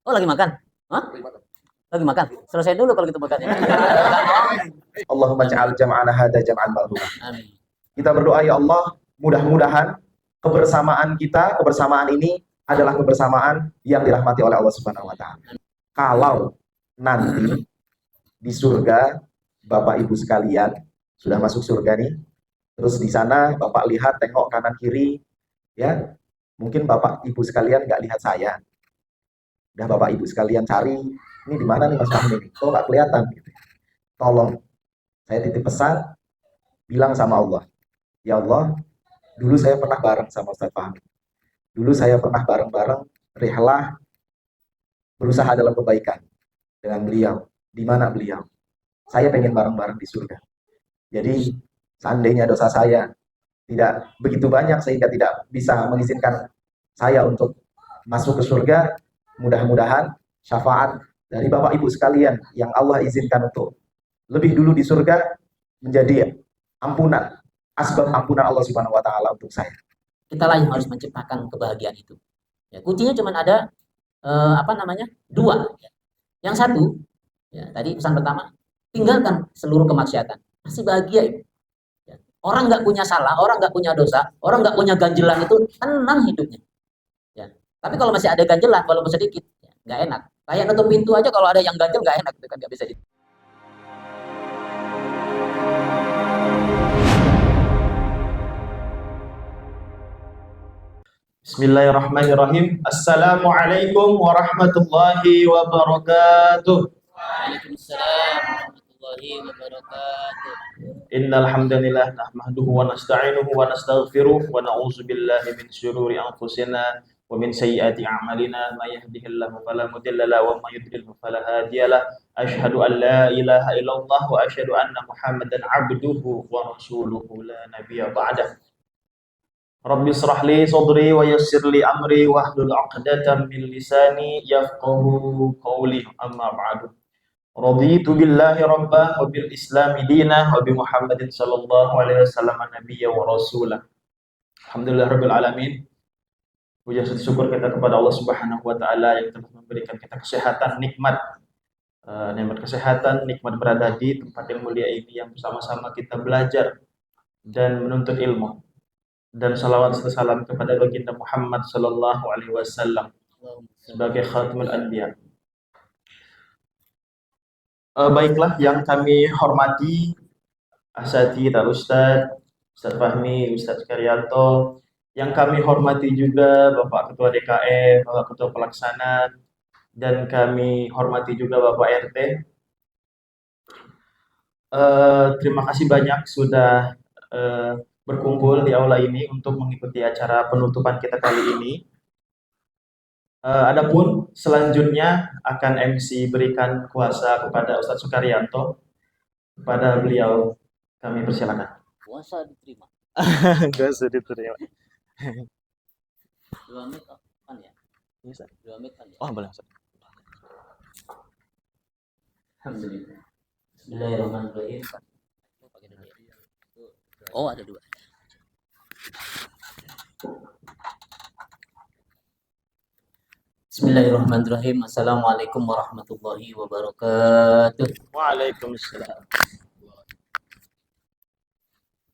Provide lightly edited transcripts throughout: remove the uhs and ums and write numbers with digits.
Oh, lagi makan? Hah? Lagi makan? Selesai dulu kalau gitu makannya. Allahumma ja'al jam'ana hada jam'an marhumah. Amin. Kita berdoa ya Allah, mudah-mudahan kebersamaan ini adalah kebersamaan yang dirahmati oleh Allah Subhanahu wa taala. Kalau nanti di surga Bapak Ibu sekalian sudah masuk surga nih, terus di sana Bapak lihat tengok kanan kiri ya, mungkin Bapak Ibu sekalian nggak lihat saya. Udah Bapak Ibu sekalian cari, ini di mana nih Mas Fahmi ini? Kok nggak kelihatan gitu. Tolong saya titip pesan, bilang sama Allah, ya Allah, dulu saya pernah bareng sama Ustadz Fahmi. Dulu saya pernah bareng-bareng rihlah berusaha dalam kebaikan dengan beliau. Di mana beliau? Saya pengen bareng-bareng di surga. Jadi seandainya dosa saya tidak begitu banyak sehingga tidak bisa mengizinkan saya untuk masuk ke surga, mudah-mudahan syafaat dari Bapak Ibu sekalian yang Allah izinkan untuk lebih dulu di surga menjadi ampunan, asbab ampunan Allah Subhanahu wa taala untuk saya. Kita lah yang harus menciptakan kebahagiaan itu. Ya, kuncinya cuma ada dua. Yang satu, ya, tadi pesan pertama, tinggalkan seluruh kemaksiatan. Pasti bahagia itu. Ya. Orang nggak punya salah, orang nggak punya dosa, orang nggak punya ganjelan itu tenang hidupnya. Ya. Tapi kalau masih ada ganjelan, walaupun sedikit, ya, nggak enak. Kayak nutup pintu aja kalau ada yang ganjel nggak enak, itu kan nggak bisa di. Bismillahirrahmanirrahim. Assalamualaikum warahmatullahi wabarakatuh. Waalaikumsalam warahmatullahi wabarakatuh. Innal hamdalillah nahmaduhu wa nasta'inuhu wa nastaghfiruh wa na'udzu billahi min syururi anfusina wa min sayyiati a'malina may yahdihillahu fala mudilla lahu wa may yudlil fala hadiyalah. Asyhadu an la ilaha illallah wa asyhadu anna Muhammadan 'abduhu wa rasuluhu la nabiyya ba'dah. Rabbi israh li sadri wa yassir li amri wahlul 'uqdatam min lisani yafqahu qawli, amma ba'du. Raditu billahi rabba wa bil islami dina wa bi Muhammadin sallallahu alaihi wasallam nabiyya wa rasulah. Alhamdulillah rabbil alamin. Puja syukur kita kepada Allah Subhanahu wa taala yang telah memberikan kita kesehatan, nikmat kesehatan, nikmat berada di tempat yang mulia ini yang bersama-sama kita belajar dan menuntut ilmu. Dan salawat serta salam kepada baginda Muhammad sallallahu alaihi wasallam sebagai khatimul anbiya. Baiklah yang kami hormati Asatidz Ustadz Fahmi, Ustadz Karyanto, yang kami hormati juga Bapak Ketua DKM, Bapak Ketua Pelaksana, dan kami hormati juga Bapak RT. Terima kasih banyak sudah berkumpul di aula ini untuk mengikuti acara penutupan kita kali ini. Adapun selanjutnya akan MC berikan kuasa kepada Ustadz Sukaryanto. Kepada beliau kami persilakan. Kuasa diterima. Kuasa diterima. 2 menit kan ya? Bisa. 2 menit kan ya? Oh, boleh. Alhamdulillah. Bismillahirrahmanirrahim. Oh, ada 2. Bismillahirrahmanirrahim. Assalamualaikum warahmatullahi wabarakatuh. Waalaikumsalam.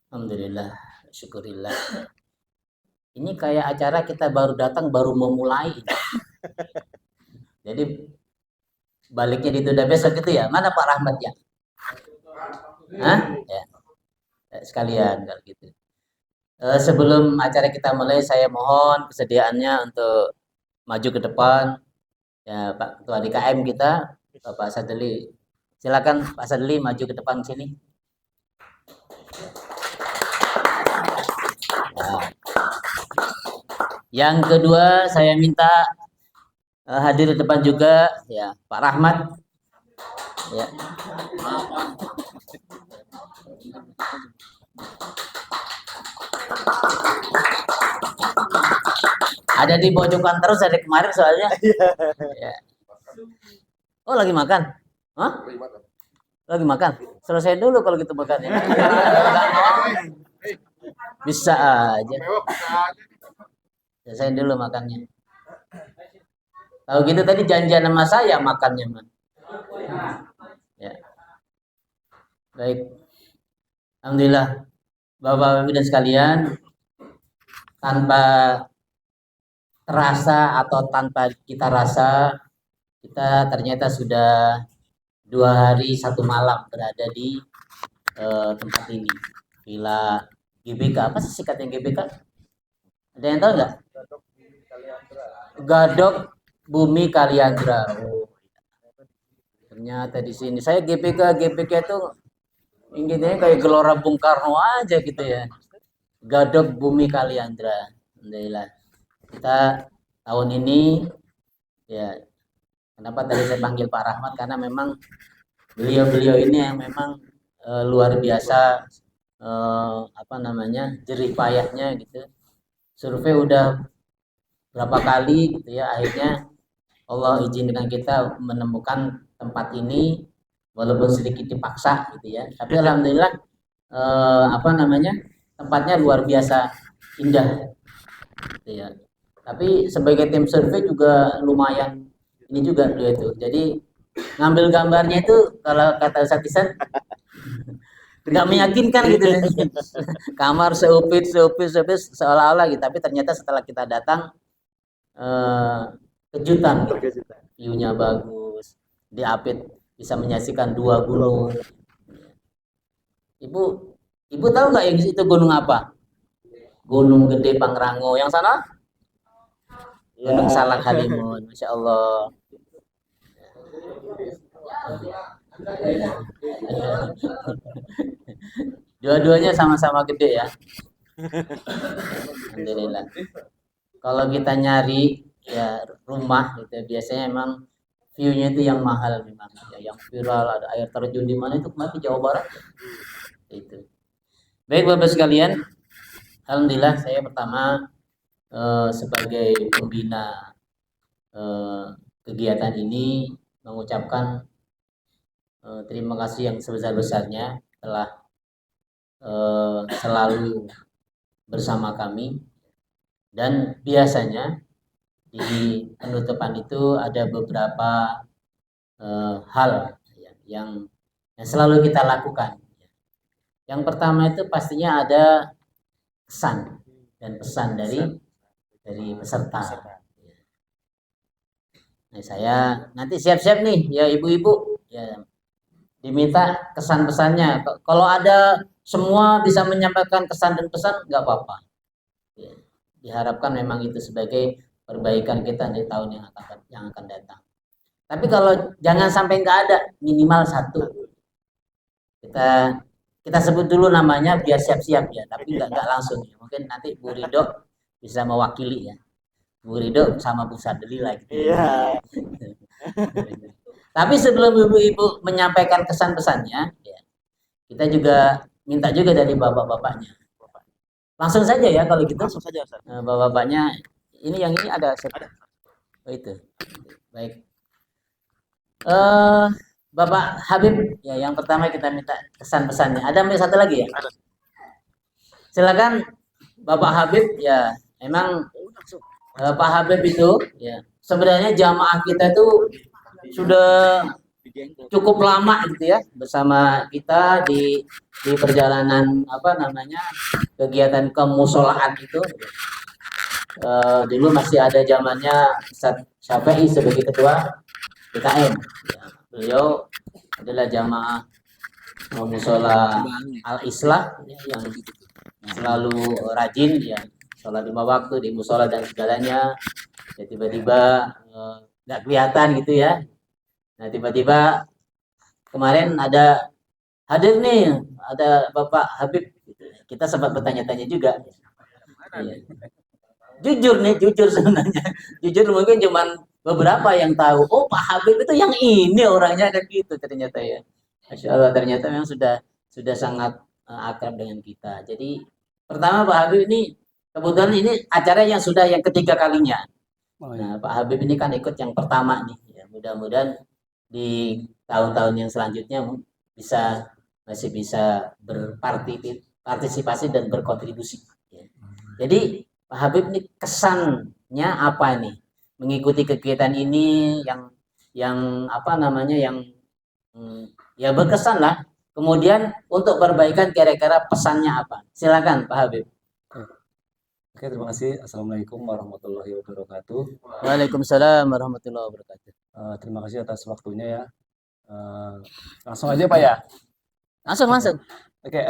Alhamdulillah, syukurillah. Ini kayak acara kita baru datang, baru memulai. Jadi baliknya ditunda besok gitu ya. Mana Pak Rahmat ya? Hah? Ya. Sekalian kalau gitu. Sebelum acara kita mulai, saya mohon kesediaannya untuk maju ke depan. Ya, Pak Ketua DKM kita, Bapak Sadli. Silakan Pak Sadli maju ke depan sini. Nah. Yang kedua, saya minta hadir di depan juga ya Pak Rahmat. Ya. Ada di pojokan terus dari kemarin soalnya. Ya. Oh, lagi makan? Hah? Lagi makan? Selesai dulu kalau gitu makannya. Bisa aja. Selesai dulu makannya. Tahu gitu tadi janjian sama saya makannya mah. Ya, baik. Alhamdulillah, Bapak Ibu dan sekalian, tanpa terasa atau tanpa kita rasa, kita ternyata sudah 2 hari 1 malam berada di tempat ini, Villa GBK. Apa sih singkatnya GBK? Ada yang tahu nggak? Gadok Bumi Kaliandra. Oh, ternyata di sini saya GBK itu inginnya kayak Gelora Bung Karno aja gitu ya. Gadok Bumi Kaliandra. Alhamdulillah. Kita tahun ini ya, kenapa tadi saya panggil Pak Rahmat, karena memang beliau ini yang memang luar biasa, apa namanya, jerih payahnya gitu. Survei udah berapa kali gitu ya, akhirnya Allah izinkan kita menemukan tempat ini walaupun sedikit dipaksa gitu ya. Tapi alhamdulillah, apa namanya, tempatnya luar biasa indah gitu ya. Tapi sebagai tim survei juga lumayan ini juga beliau itu. Jadi ngambil gambarnya itu kalau kata Satisan nggak meyakinkan gitu. Kamar seupit seolah-olah gitu. Tapi ternyata setelah kita datang, eh, kejutan. View-nya bagus. Diapit bisa menyaksikan 2 gunung. Ibu, ibu tahu nggak yang itu gunung apa? Gunung Gede Pangrango. Yang sana? Gunung Salak Halimun. Masya Allah. Dua-duanya sama-sama gede ya. Alhamdulillah. Kalau kita nyari ya rumah gitu ya, biasanya emang view-nya itu yang mahal memang ya, yang viral, ada air terjun di mana itu kemarin di Jawa Barat itu. Baik Bapak sekalian, alhamdulillah saya pertama sebagai pembina kegiatan ini mengucapkan terima kasih yang sebesar-besarnya telah selalu bersama kami. Dan biasanya di penutupan itu ada beberapa hal ya, yang selalu kita lakukan. Yang pertama itu pastinya ada kesan dan pesan dari peserta. Nah, saya nanti siap-siap nih ya ibu-ibu ya, diminta kesan pesannya. Kalau ada semua bisa menyampaikan kesan dan pesan nggak apa-apa. Ya, diharapkan memang itu sebagai perbaikan kita di tahun yang akan datang. Tapi kalau jangan sampai nggak ada, minimal 1. Kita sebut dulu namanya biar siap-siap ya, tapi nggak langsung ya. Mungkin nanti Bu Ridho bisa mewakili ya. Bu Ridho sama Bu Sadeli lah gitu. Iya. Tapi sebelum ibu-ibu menyampaikan kesan pesannya, ya, kita juga minta juga dari bapak-bapaknya. Langsung saja ya kalau gitu. Langsung saja, Ustaz. Bapak-bapaknya ini yang ini ada. Oh, itu. Baik. Bapak Habib ya, yang pertama kita minta kesan pesannya. Ada satu lagi ya? Silakan Bapak Habib ya. Memang Pak Habib itu ya sebenarnya jamaah kita itu sudah cukup lama gitu ya bersama kita di perjalanan apa namanya kegiatan kemusolaan itu. Dulu masih ada zamannya Ustaz Syafi'i sebagai ketua PKM. Ya, beliau adalah jamaah musola Al-Islah ya, yang selalu rajin ya sholat 5 waktu di musola dan segalanya. Ya, tiba-tiba nggak kelihatan gitu ya. Nah tiba-tiba kemarin ada hadir nih, ada Bapak Habib. Kita sempat bertanya-tanya juga. Ya. Jujur sebenarnya. Jujur mungkin cuman beberapa yang tahu. Oh Pak Habib itu yang ini orangnya kan gitu ternyata ya. Masya Allah, ternyata memang sudah sangat akrab dengan kita. Jadi pertama Pak Habib ini kebetulan ini acara yang sudah yang ketiga kalinya. Nah Pak Habib ini kan ikut yang pertama nih. Ya, mudah-mudahan di tahun-tahun yang selanjutnya masih bisa berpartisipasi dan berkontribusi. Ya. Jadi Pak Habib ini kesannya apa nih mengikuti kegiatan ini yang apa namanya ya berkesan lah. Kemudian untuk perbaikan kira-kira pesannya apa? Silakan Pak Habib. Oke, terima kasih. Assalamualaikum warahmatullahi wabarakatuh. Waalaikumsalam warahmatullahi wabarakatuh. Terima kasih atas waktunya ya. Langsung aja Pak ya. Langsung. Oke,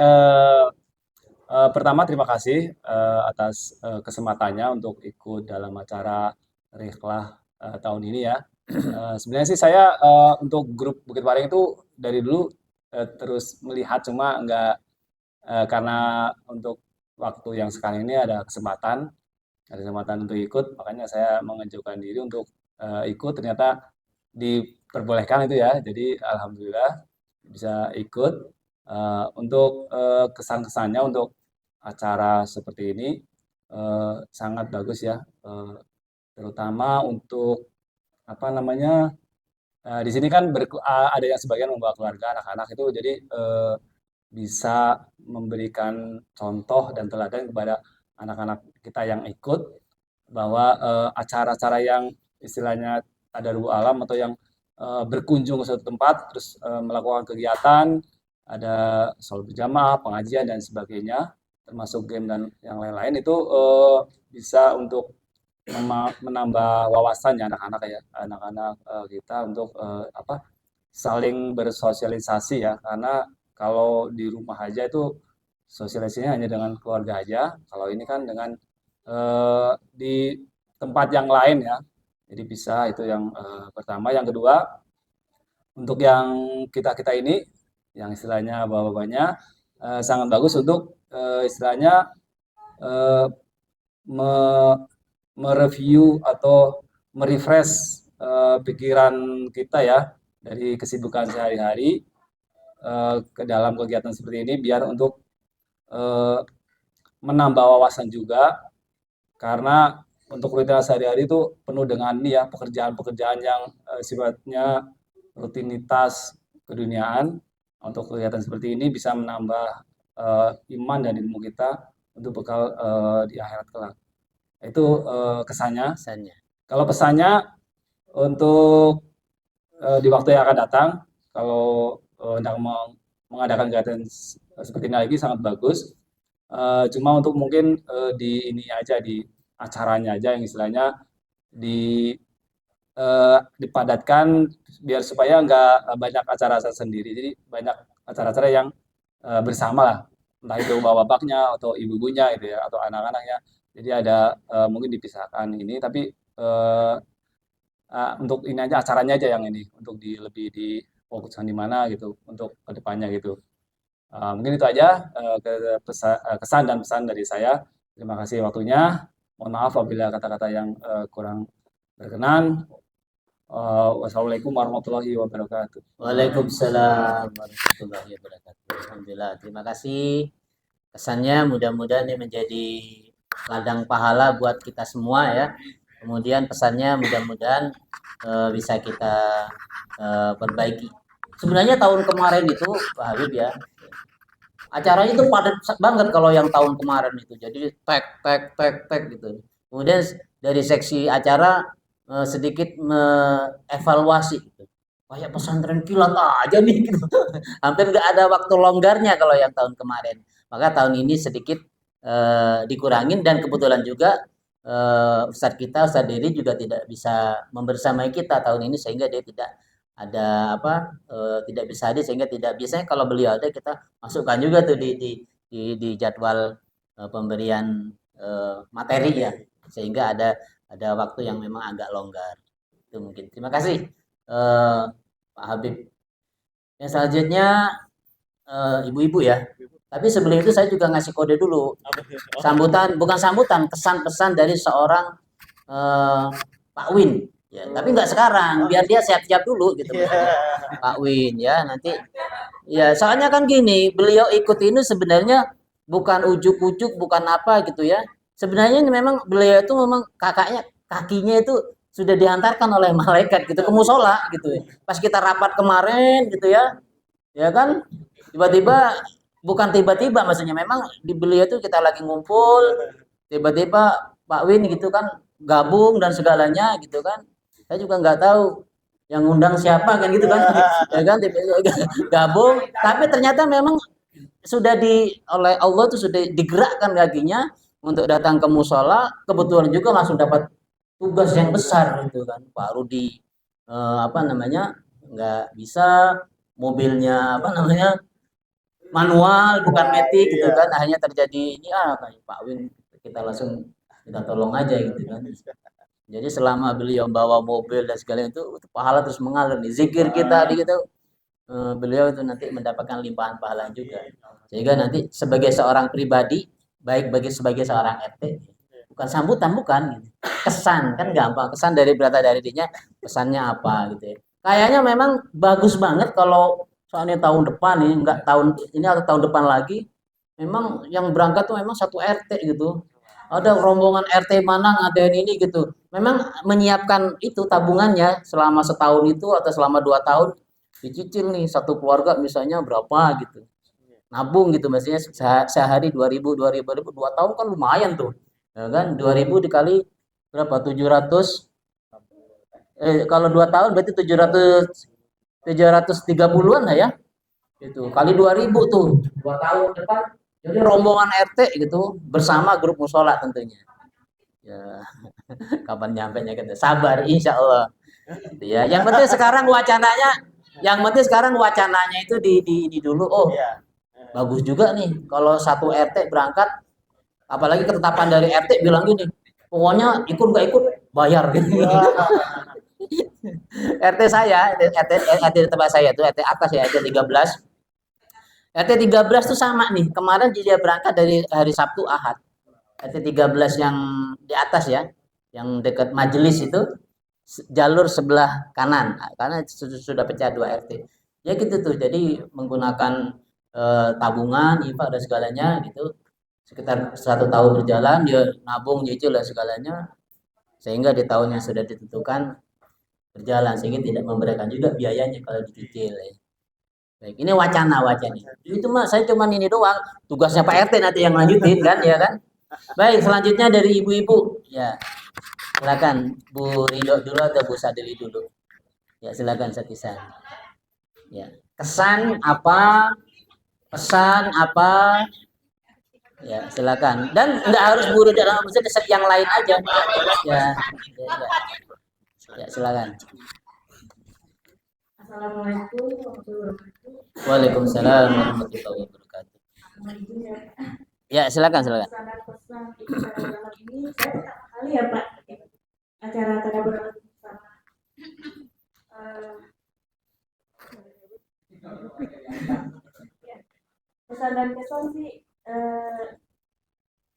pertama terima kasih atas kesempatannya untuk ikut dalam acara Rihlah tahun ini ya. Sebenarnya sih saya untuk grup Bukit Waring itu dari dulu terus melihat, cuma nggak karena untuk waktu yang sekarang ini ada kesempatan untuk ikut, makanya saya mengajukan diri untuk ikut. Ternyata diperbolehkan itu ya, jadi alhamdulillah bisa ikut. Untuk kesan-kesannya untuk acara seperti ini sangat bagus ya, terutama untuk apa namanya, di sini kan ada yang sebagian membawa keluarga, anak-anak itu, jadi bisa memberikan contoh dan teladan kepada anak-anak kita yang ikut, bahwa acara-acara yang istilahnya tadarus alam atau yang berkunjung ke suatu tempat terus melakukan kegiatan, ada sholat berjamaah, pengajian dan sebagainya, termasuk game dan yang lain-lain, itu bisa untuk menambah wawasannya anak-anak kita untuk saling bersosialisasi ya, karena kalau di rumah aja itu sosialisasinya hanya dengan keluarga aja. Kalau ini kan dengan di tempat yang lain ya, jadi bisa. Itu yang pertama. Yang kedua, untuk yang kita ini, yang istilahnya bapak-bapaknya, sangat bagus untuk istilahnya mereview atau merefresh pikiran kita ya dari kesibukan sehari-hari ke dalam kegiatan seperti ini, biar untuk menambah wawasan juga, karena untuk rutinitas sehari-hari itu penuh dengan pekerjaan-pekerjaan yang sifatnya rutinitas keduniaan. Untuk kegiatan seperti ini bisa menambah iman dan ilmu kita untuk bekal di akhirat kelak. Itu kesannya. Kalau pesannya untuk di waktu yang akan datang, kalau hendak mengadakan kegiatan seperti ini lagi, sangat bagus. Cuma untuk mungkin di ini aja, di acaranya aja yang istilahnya dipadatkan, biar supaya nggak banyak acara-acara sendiri. Jadi banyak acara-acara yang bersama lah, entah itu bapak-bapaknya atau ibu-ibunya gitu ya, atau anak-anaknya. Jadi ada mungkin dipisahkan ini, tapi untuk ini aja, acaranya aja yang ini, untuk lebih difokuskan di mana gitu untuk kedepannya gitu. Mungkin itu aja kesan dan pesan dari saya. Terima kasih waktunya. Mohon maaf apabila kata-kata yang kurang berkenan. Wassalamualaikum warahmatullahi wabarakatuh. Waalaikumsalam warahmatullahi wabarakatuh. Alhamdulillah, terima kasih kesannya. Mudah-mudahan ini menjadi ladang pahala buat kita semua ya. Kemudian pesannya mudah-mudahan bisa kita perbaiki. Sebenarnya tahun kemarin itu Pak Habib ya, acaranya itu padat banget kalau yang tahun kemarin itu. Jadi tek gitu. Kemudian dari seksi acara sedikit mengevaluasi gitu. Kayak pesantren kilat aja nih gitu. Hampir nggak ada waktu longgarnya kalau yang tahun kemarin. Maka tahun ini sedikit dikurangin, dan kebetulan juga Ustadz Diri juga tidak bisa membersamai kita tahun ini, sehingga dia tidak ada tidak bisa hadir, sehingga tidak, biasanya kalau beliau ada kita masukkan juga tuh di jadwal pemberian materi ya, sehingga ada waktu yang memang agak longgar. Itu mungkin. Terima kasih Pak Habib. Yang selanjutnya ibu-ibu ya. Tapi sebelum itu saya juga ngasih kode dulu. Bukan sambutan, kesan-pesan dari seorang Pak Win. Ya, tapi nggak sekarang, biar dia siap-siap dulu gitu. Pak Win ya, nanti ya, soalnya kan gini, beliau ikut ini sebenarnya bukan ujuk-ujuk, bukan apa gitu ya. Sebenarnya memang beliau itu memang kakinya itu sudah diantarkan oleh malaikat gitu ke musola gitu ya. Pas kita rapat kemarin gitu ya. Ya kan? Tiba-tiba, bukan tiba-tiba, maksudnya memang di beliau itu kita lagi ngumpul, tiba-tiba Pak Win gitu kan gabung dan segalanya gitu kan. Saya juga nggak tahu yang undang siapa kan gitu kan. Ya kan gabung, tapi ternyata memang sudah oleh Allah tuh sudah digerakkan kakinya untuk datang ke musola, kebetulan juga langsung dapat tugas yang besar gitu kan. Baru apa namanya, nggak bisa mobilnya apa namanya manual bukan metik gitu kan, akhirnya terjadi ini kayak Pak Win, kita langsung kita tolong aja gitu kan. Jadi selama beliau bawa mobil dan segala itu pahala terus mengalir nih, zikir kita di gitu, beliau itu nanti mendapatkan limpahan pahala juga. Sehingga nanti sebagai seorang pribadi, baik sebagai seorang RT, bukan sambutan bukan gitu. Kesan kan gampang, kesan dari berata dari dirinya, pesannya apa gitu ya. Kayaknya memang bagus banget kalau soalnya tahun depan nih, enggak tahun ini atau tahun depan lagi, memang yang berangkat tuh memang satu RT gitu. Ada rombongan RT mana ngadain ini gitu. Memang menyiapkan itu tabungannya selama setahun itu atau selama 2 tahun, dicicil nih satu keluarga misalnya berapa gitu. Nabung gitu maksudnya sehari 2.000 2 tahun kan lumayan tuh. Ya kan 2.000 dikali berapa 700, kalau 2 tahun berarti 730-an lah ya. Itu kali 2.000 tuh 2 tahun depan, jadi rombongan RT gitu bersama grup musola tentunya ya. Kapan nyampe nya kita sabar insya Allah ya. Yang penting sekarang wacananya itu di dulu. Oh bagus juga nih kalau satu RT berangkat, apalagi ketetapan dari RT bilang gini, pokoknya ikut nggak ikut bayar gitu. RT saya, RT tempat saya tuh RT atas ya, RT 13. RT 13 tuh sama nih, kemarin dia berangkat dari hari Sabtu Ahad. RT 13 yang di atas ya, yang dekat majelis itu, jalur sebelah kanan, karena sudah pecah 2 RT. Ya gitu tuh, jadi menggunakan tabungan, IPA dan segalanya gitu. Sekitar 1 tahun berjalan, dia nabung, nyicil dan segalanya, sehingga di tahun yang sudah ditentukan berjalan, sehingga tidak memberikan juga biayanya kalau dicicil ya. Baik, ini wacana. Itu mah saya cuman ini doang. Tugasnya Pak RT nanti yang lanjutin kan, ya kan? Baik, selanjutnya dari ibu-ibu. Ya, silakan Bu Ridho dulu atau Bu Sadili dulu. Ya, silakan Satisan. Ya, kesan apa? Pesan apa? Ya, silakan. Dan nggak harus Bu Ridho dalam kesan yang lain aja. Ya, ya silakan. Assalamualaikum warahmatullahi wabarakatuh. Waalaikumsalam warahmatullahi wabarakatuh. Ya, silakan. Pesan ini saya pertama kali ya Pak acara tadabbur bersama. Pesan dan kesan sih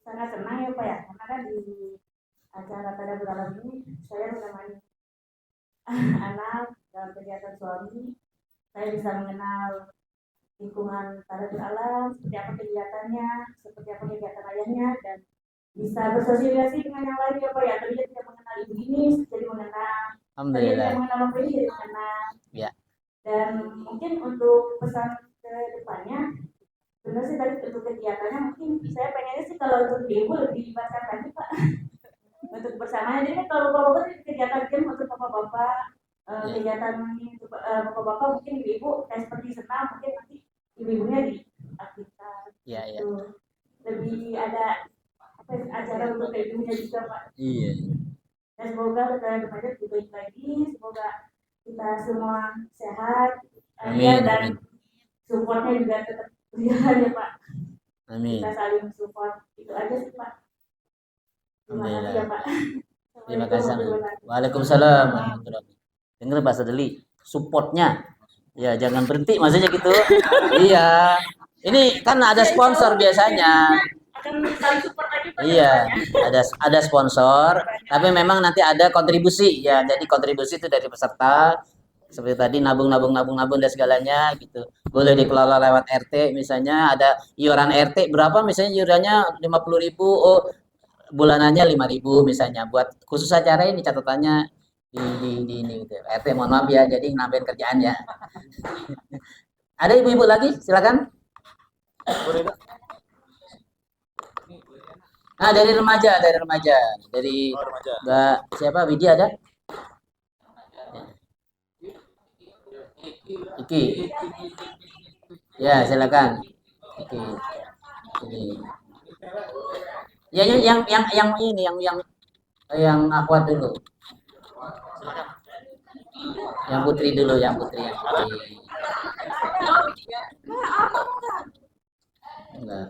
sangat senang ya Pak ya, karena kan di acara tadabbur ini saya menemani anak dalam kegiatan suami. Saya bisa mengenal lingkungan tadabbur alam, seperti apa kegiatannya, seperti apa kegiatan ayahnya, dan bisa bersosialisasi dengan yang lain ya Pak ya. Tadinya tidak mengenal ibu ini, jadi mengenal. Tadinya tidak mengenal bapak ini, jadi mengenal. Ya. Dan mungkin untuk pesan ke depannya, benar sih tadi untuk kegiatannya mungkin saya pengennya sih kalau untuk ibu lebih dilibatkan lagi Pak. Untuk bersamanya, jadi kan kalau bapak-bapak kegiatan game untuk bapak-bapak, kegiatan ini untuk bapak-bapak, mungkin ibu seperti senam, mungkin nanti ibu-ibunya di aktivitas itu lebih ada acara untuk ibunya juga Pak. Iya. Dan semoga depannya lebih baik lagi, semoga kita semua sehat. Amin. Dan supportnya juga tetap berjalan ya Pak. Amin. Kita saling support, itu aja sih Pak. Terima kasih ya Pak. Terima kasih. Waalaikumsalam warahmatullahi wabarakatuh. Dengar Pak Sadili, supportnya ya jangan berhenti maksudnya gitu. Iya, ini kan ada sponsor biasanya. Akan saling support lagi Pak. Iya, ada sponsor, tapi memang nanti ada kontribusi ya. Jadi kontribusi itu dari peserta, seperti tadi nabung dan segalanya gitu. Boleh dikelola lewat RT, misalnya ada iuran RT berapa, misalnya iurannya 50.000, oh bulanannya 5.000 misalnya, buat khusus acara ini catatannya di ini gitu. RT mohon maaf ya, jadi nambahin kerjaan ya. Ada ibu-ibu lagi, silakan. Nah, dari remaja, dari Mbak siapa? Widya ada? Iki. Ya, silakan. Iki. Ini. Ya, yang ini, yang akuat dulu. Yang putri dulu, yang putri. Enggak.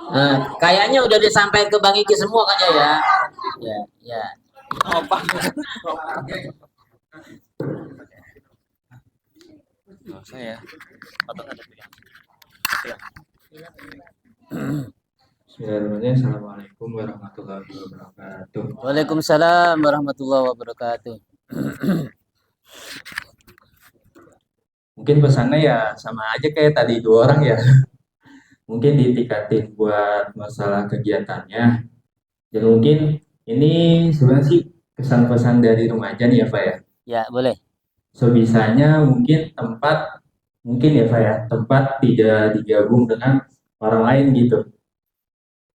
Nah, kayaknya udah disampaikan ke Bang Iki semua kan ya? Ya, ya. Saya. Bismillahirrahmanirrahim. Assalamualaikum warahmatullahi wabarakatuh. Waalaikumsalam warahmatullahi wabarakatuh. Mungkin pesannya ya sama aja kayak tadi dua orang ya. Mungkin ditingkatin buat masalah kegiatannya. Dan mungkin ini sebenarnya sih kesan-pesan dari remaja nih ya Pak ya. Ya, boleh. Sebisanya mungkin ya Pak ya, tempat tidak digabung dengan orang lain gitu.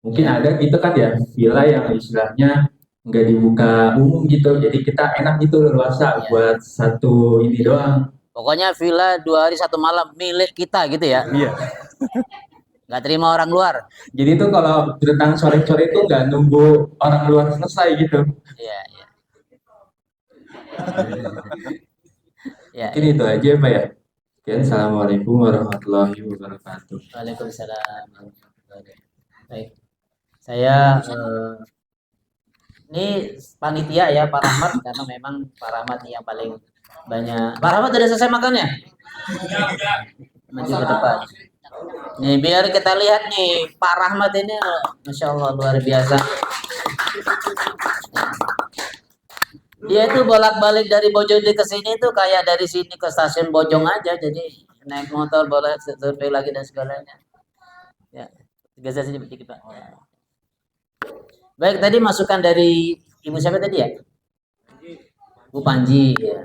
Mungkin ada gitu kan ya, villa yang istilahnya nggak dibuka umum gitu. Jadi kita enak gitu leluasa Ya. buat satu ini doang. Pokoknya villa 2 hari 1 malam milik kita gitu ya. Iya. Nggak terima orang luar. Jadi tuh kalau tentang sore-sore itu nggak nunggu orang luar selesai gitu. Iya, iya. Ya, Mungkin itu aja Pak ya. Sekian, Assalamualaikum warahmatullahi wabarakatuh. Waalaikumsalam. Baik. Saya ini panitia ya Pak Rahmat, karena memang Pak Rahmat yang paling banyak. Pak Rahmat sudah selesai makannya? Maju ke depan. Nih biar kita lihat nih Pak Rahmat ini, Masya Allah luar biasa. Dia itu bolak-balik dari Bojong ke sini tuh kayak dari sini ke stasiun Bojong aja, jadi naik motor boleh survei lagi dan segalanya. Ya, geser sini sedikit Pak. Baik, tadi masukan dari Ibu siapa tadi ya? Bu Panji. Ya.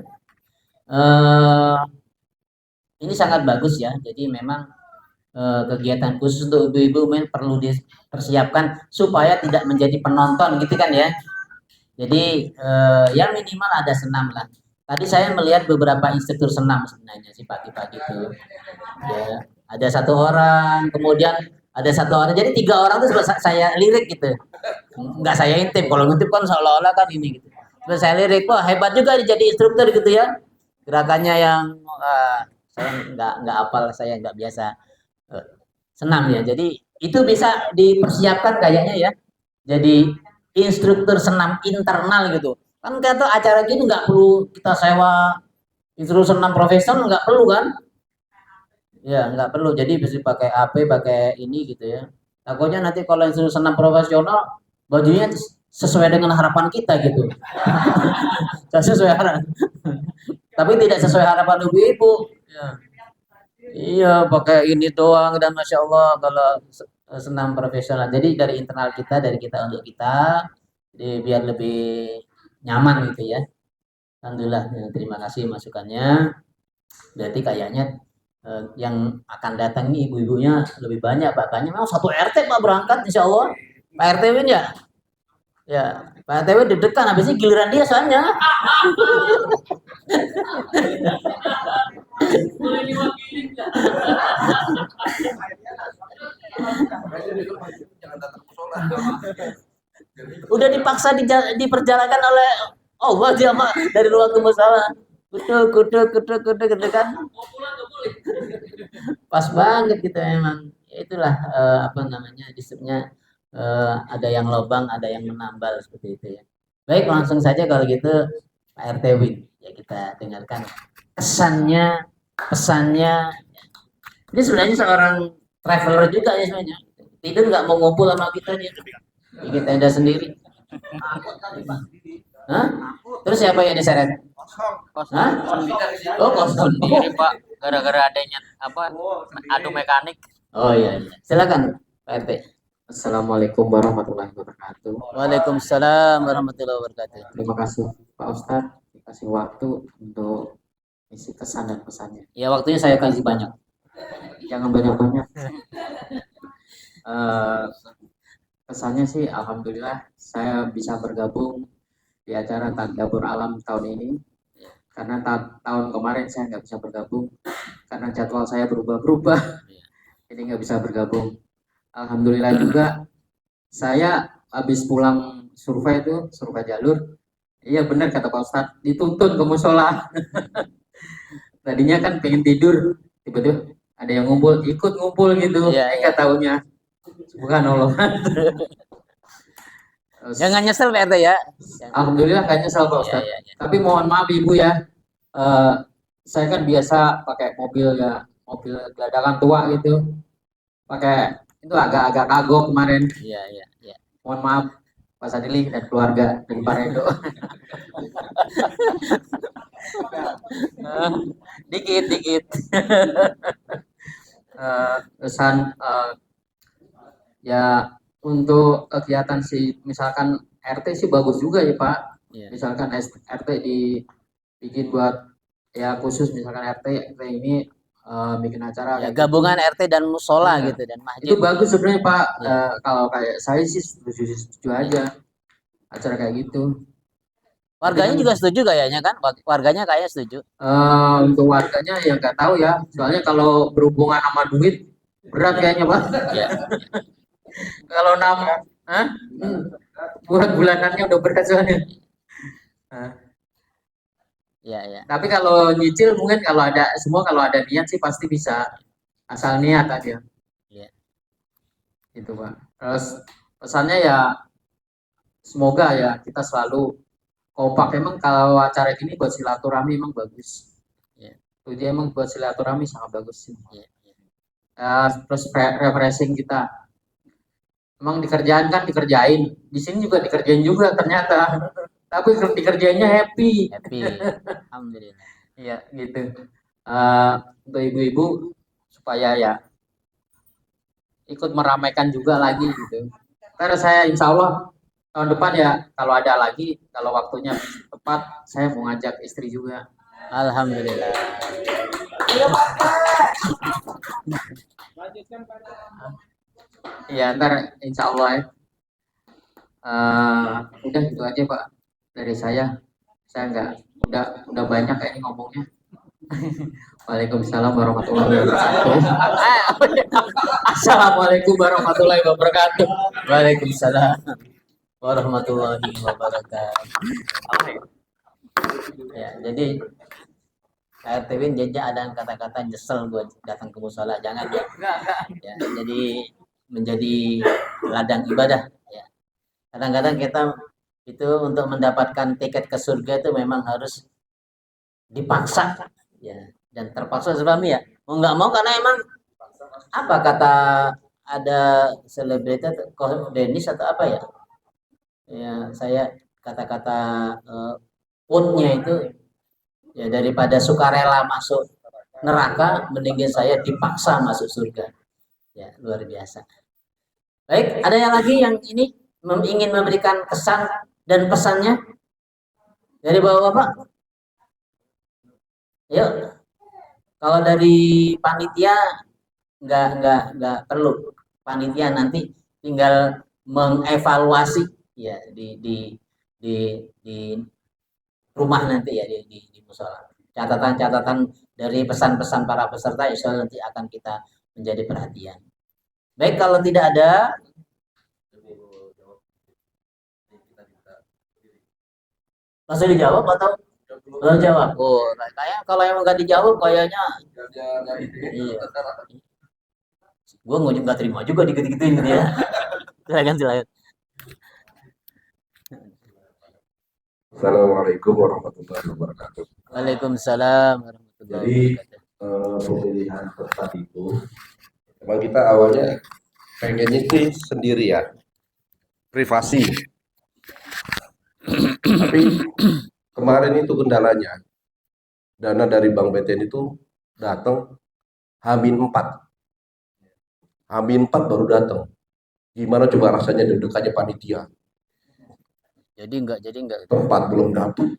Ini sangat bagus ya. Jadi memang kegiatan khusus untuk ibu-ibu perlu dipersiapkan supaya tidak menjadi penonton gitu kan ya. Jadi ya minimal ada senam lah. Tadi saya melihat beberapa instruktur senam sebenarnya si pagi-pagi itu. Ya, ada 1 orang, kemudian ada 1 orang. Jadi 3 orang itu saya lirik gitu. Enggak saya intip. Kalau ngintip kan seolah-olah kan ini gitu. Terus saya lirik, wah hebat juga jadi instruktur gitu ya. Gerakannya yang saya nggak hafal, saya nggak biasa senam ya. Jadi itu bisa dipersiapkan kayaknya ya. Jadi instruktur senam internal gitu. Kan kata acara gini nggak perlu kita sewa instruktur senam profesional, nggak perlu kan? Ya nggak perlu. Jadi bisa pakai HP, pakai ini gitu ya. Takutnya nanti kalau instruktur senam profesional bajunya sesuai dengan harapan kita gitu. Sesuai harapan. Tapi tidak sesuai harapan ibu-ibu. Ya. Iya, pakai ini doang dan Masya Allah kalau senam profesional. Jadi dari internal kita, dari kita untuk kita, jadi biar lebih nyaman gitu ya. Alhamdulillah, ya, terima kasih masukannya. Berarti kayaknya yang akan datang ini ibu-ibunya lebih banyak Pak. Kayaknya memang 1 RT Pak berangkat Insya Allah. Pak RT Win ya? Ya, Pak RT Win deg-degan, habis ini giliran dia soalnya. Udah dipaksa diperjalankan oleh Allah dia Pak dari luar ke musola. Kudu kan. Pas banget gitu emang. Ya itulah apa namanya disebutnya ada yang lobang, ada yang menambal seperti itu ya. Baik, langsung saja kalau gitu Pak RT Win. Ya kita dengarkan kesannya, pesannya. Ini sebenarnya seorang traveler juga ya sebenarnya. Tidur nggak mau ngumpul sama kita dia. Bikin tenda sendiri. Hah? Terus siapa yang diseret? Hah? Oh, kosong Sendiri Pak, gara-gara adanya adu mekanik. Oh iya, iya. Silakan Pak RT. Assalamualaikum warahmatullahi wabarakatuh. Waalaikumsalam warahmatullahi wabarakatuh. Terima kasih Pak Ustadz, dikasih waktu untuk isi pesan dan pesannya. Ya waktunya saya kasih banyak. Jangan banyak-banyak. Eh, Kesannya sih alhamdulillah saya bisa bergabung di acara Tadabur Alam tahun ini karena tahun kemarin saya nggak bisa bergabung karena jadwal saya berubah-berubah jadi nggak bisa bergabung. Alhamdulillah juga saya habis pulang survei jalur, iya benar kata Pak Ustadz, dituntun ke musola. Tadinya kan pengen tidur, tiba-tiba ada yang ngumpul, ikut ngumpul gitu. Iya, Nggak taunya, bukan Allah. Jangan nyesel Pak RT ya. Alhamdulillah nggak nyesel Pak Iya, Ustadz. iya, iya. Tapi mohon maaf Ibu ya, eh, saya kan biasa pakai mobil ya, mobil geladakan tua gitu, pakai itu agak-agak kagok kemarin. Iya, iya, iya. Mohon maaf Pak Sadili dan keluarga dari Paredo. Dikit dikit. Pesan ya untuk kegiatan sih misalkan RT sih bagus juga ya Pak. Iya. Misalkan RT dibikin buat ya khusus misalkan RT ini bikin acara Ya, kayak gabungan RT dan musola Iya. gitu dan masjid. itu bagus sebenarnya Pak. Iya. Kalau kayak saya sih setuju aja acara kayak gitu. Warganya juga setuju kayaknya kan? Warganya kayak setuju. Untuk warganya ya nggak tahu ya, soalnya kalau berhubungan sama duit berat kayaknya Pak. Iya. Kalau nama, Hah? Buat bulanannya udah berat soalnya. Nah, Iya, iya. tapi kalau nyicil mungkin kalau ada niat sih pasti bisa, asal niat aja. Iya. Gitu Pak. Terus pesannya ya semoga ya kita selalu kompak. Emang kalau acara ini buat silaturahmi emang bagus. Iya. Itu emang buat silaturahmi sangat bagus sih. Iya, iya. Terus refreshing kita. Emang dikerjain. Di sini juga dikerjain juga ternyata. Tapi dikerjainnya happy. Happy. Alhamdulillah. Iya gitu. Untuk ibu-ibu supaya ya ikut meramaikan juga lagi gitu. Karena saya insya Allah tahun depan ya kalau ada lagi, kalau waktunya tepat, saya mau ngajak istri juga. Alhamdulillah. Iya ntar insya Allah ya. Udah gitu aja Pak dari saya. Saya nggak udah banyak kayaknya ngomongnya. Waalaikumsalam warahmatullahi wabarakatuh. Assalamualaikum warahmatullahi wabarakatuh. Waalaikumsalam warahmatullahi wabarakatuh. Ya, jadi RT Win jajak ada kata-kata nyesel gue datang ke musola, jangan ya. Ya, jadi menjadi ladang ibadah ya. Kadang-kadang kita itu untuk mendapatkan tiket ke surga itu memang harus dipaksa ya, dan terpaksa suami ya. Mau nggak mau karena emang apa kata ada selebritas Denis atau apa ya? Ya, saya kata-kata quote-nya itu ya daripada sukarela masuk neraka mendingan saya dipaksa masuk surga. Ya, luar biasa. Baik, ada yang lagi yang ini ingin memberikan kesan dan pesannya dari Bapak-bapak? Yuk. Kalau dari panitia nggak perlu. Panitia nanti tinggal mengevaluasi ya di rumah nanti ya di musola. Catatan-catatan dari pesan-pesan para peserta insya Allah nanti akan kita menjadi perhatian. Baik, kalau tidak ada langsung dijawab atau belum jawab? Oh, kayak kalau yang nggak dijawab kayaknya iya. Gue nggak terima juga dikit-kitin gitu ya. Silakan. Assalamualaikum warahmatullahi wabarakatuh. Waalaikumsalam warahmatullahi wabarakatuh. Pemilihan tempat itu memang kita awalnya pengennya sih sendirian, privasi. Tapi kemarin itu kendalanya, dana dari Bank BTN itu datang H-4. H-4 baru datang. Gimana coba rasanya deg-degannya panitia? Jadi enggak tempat belum dapat.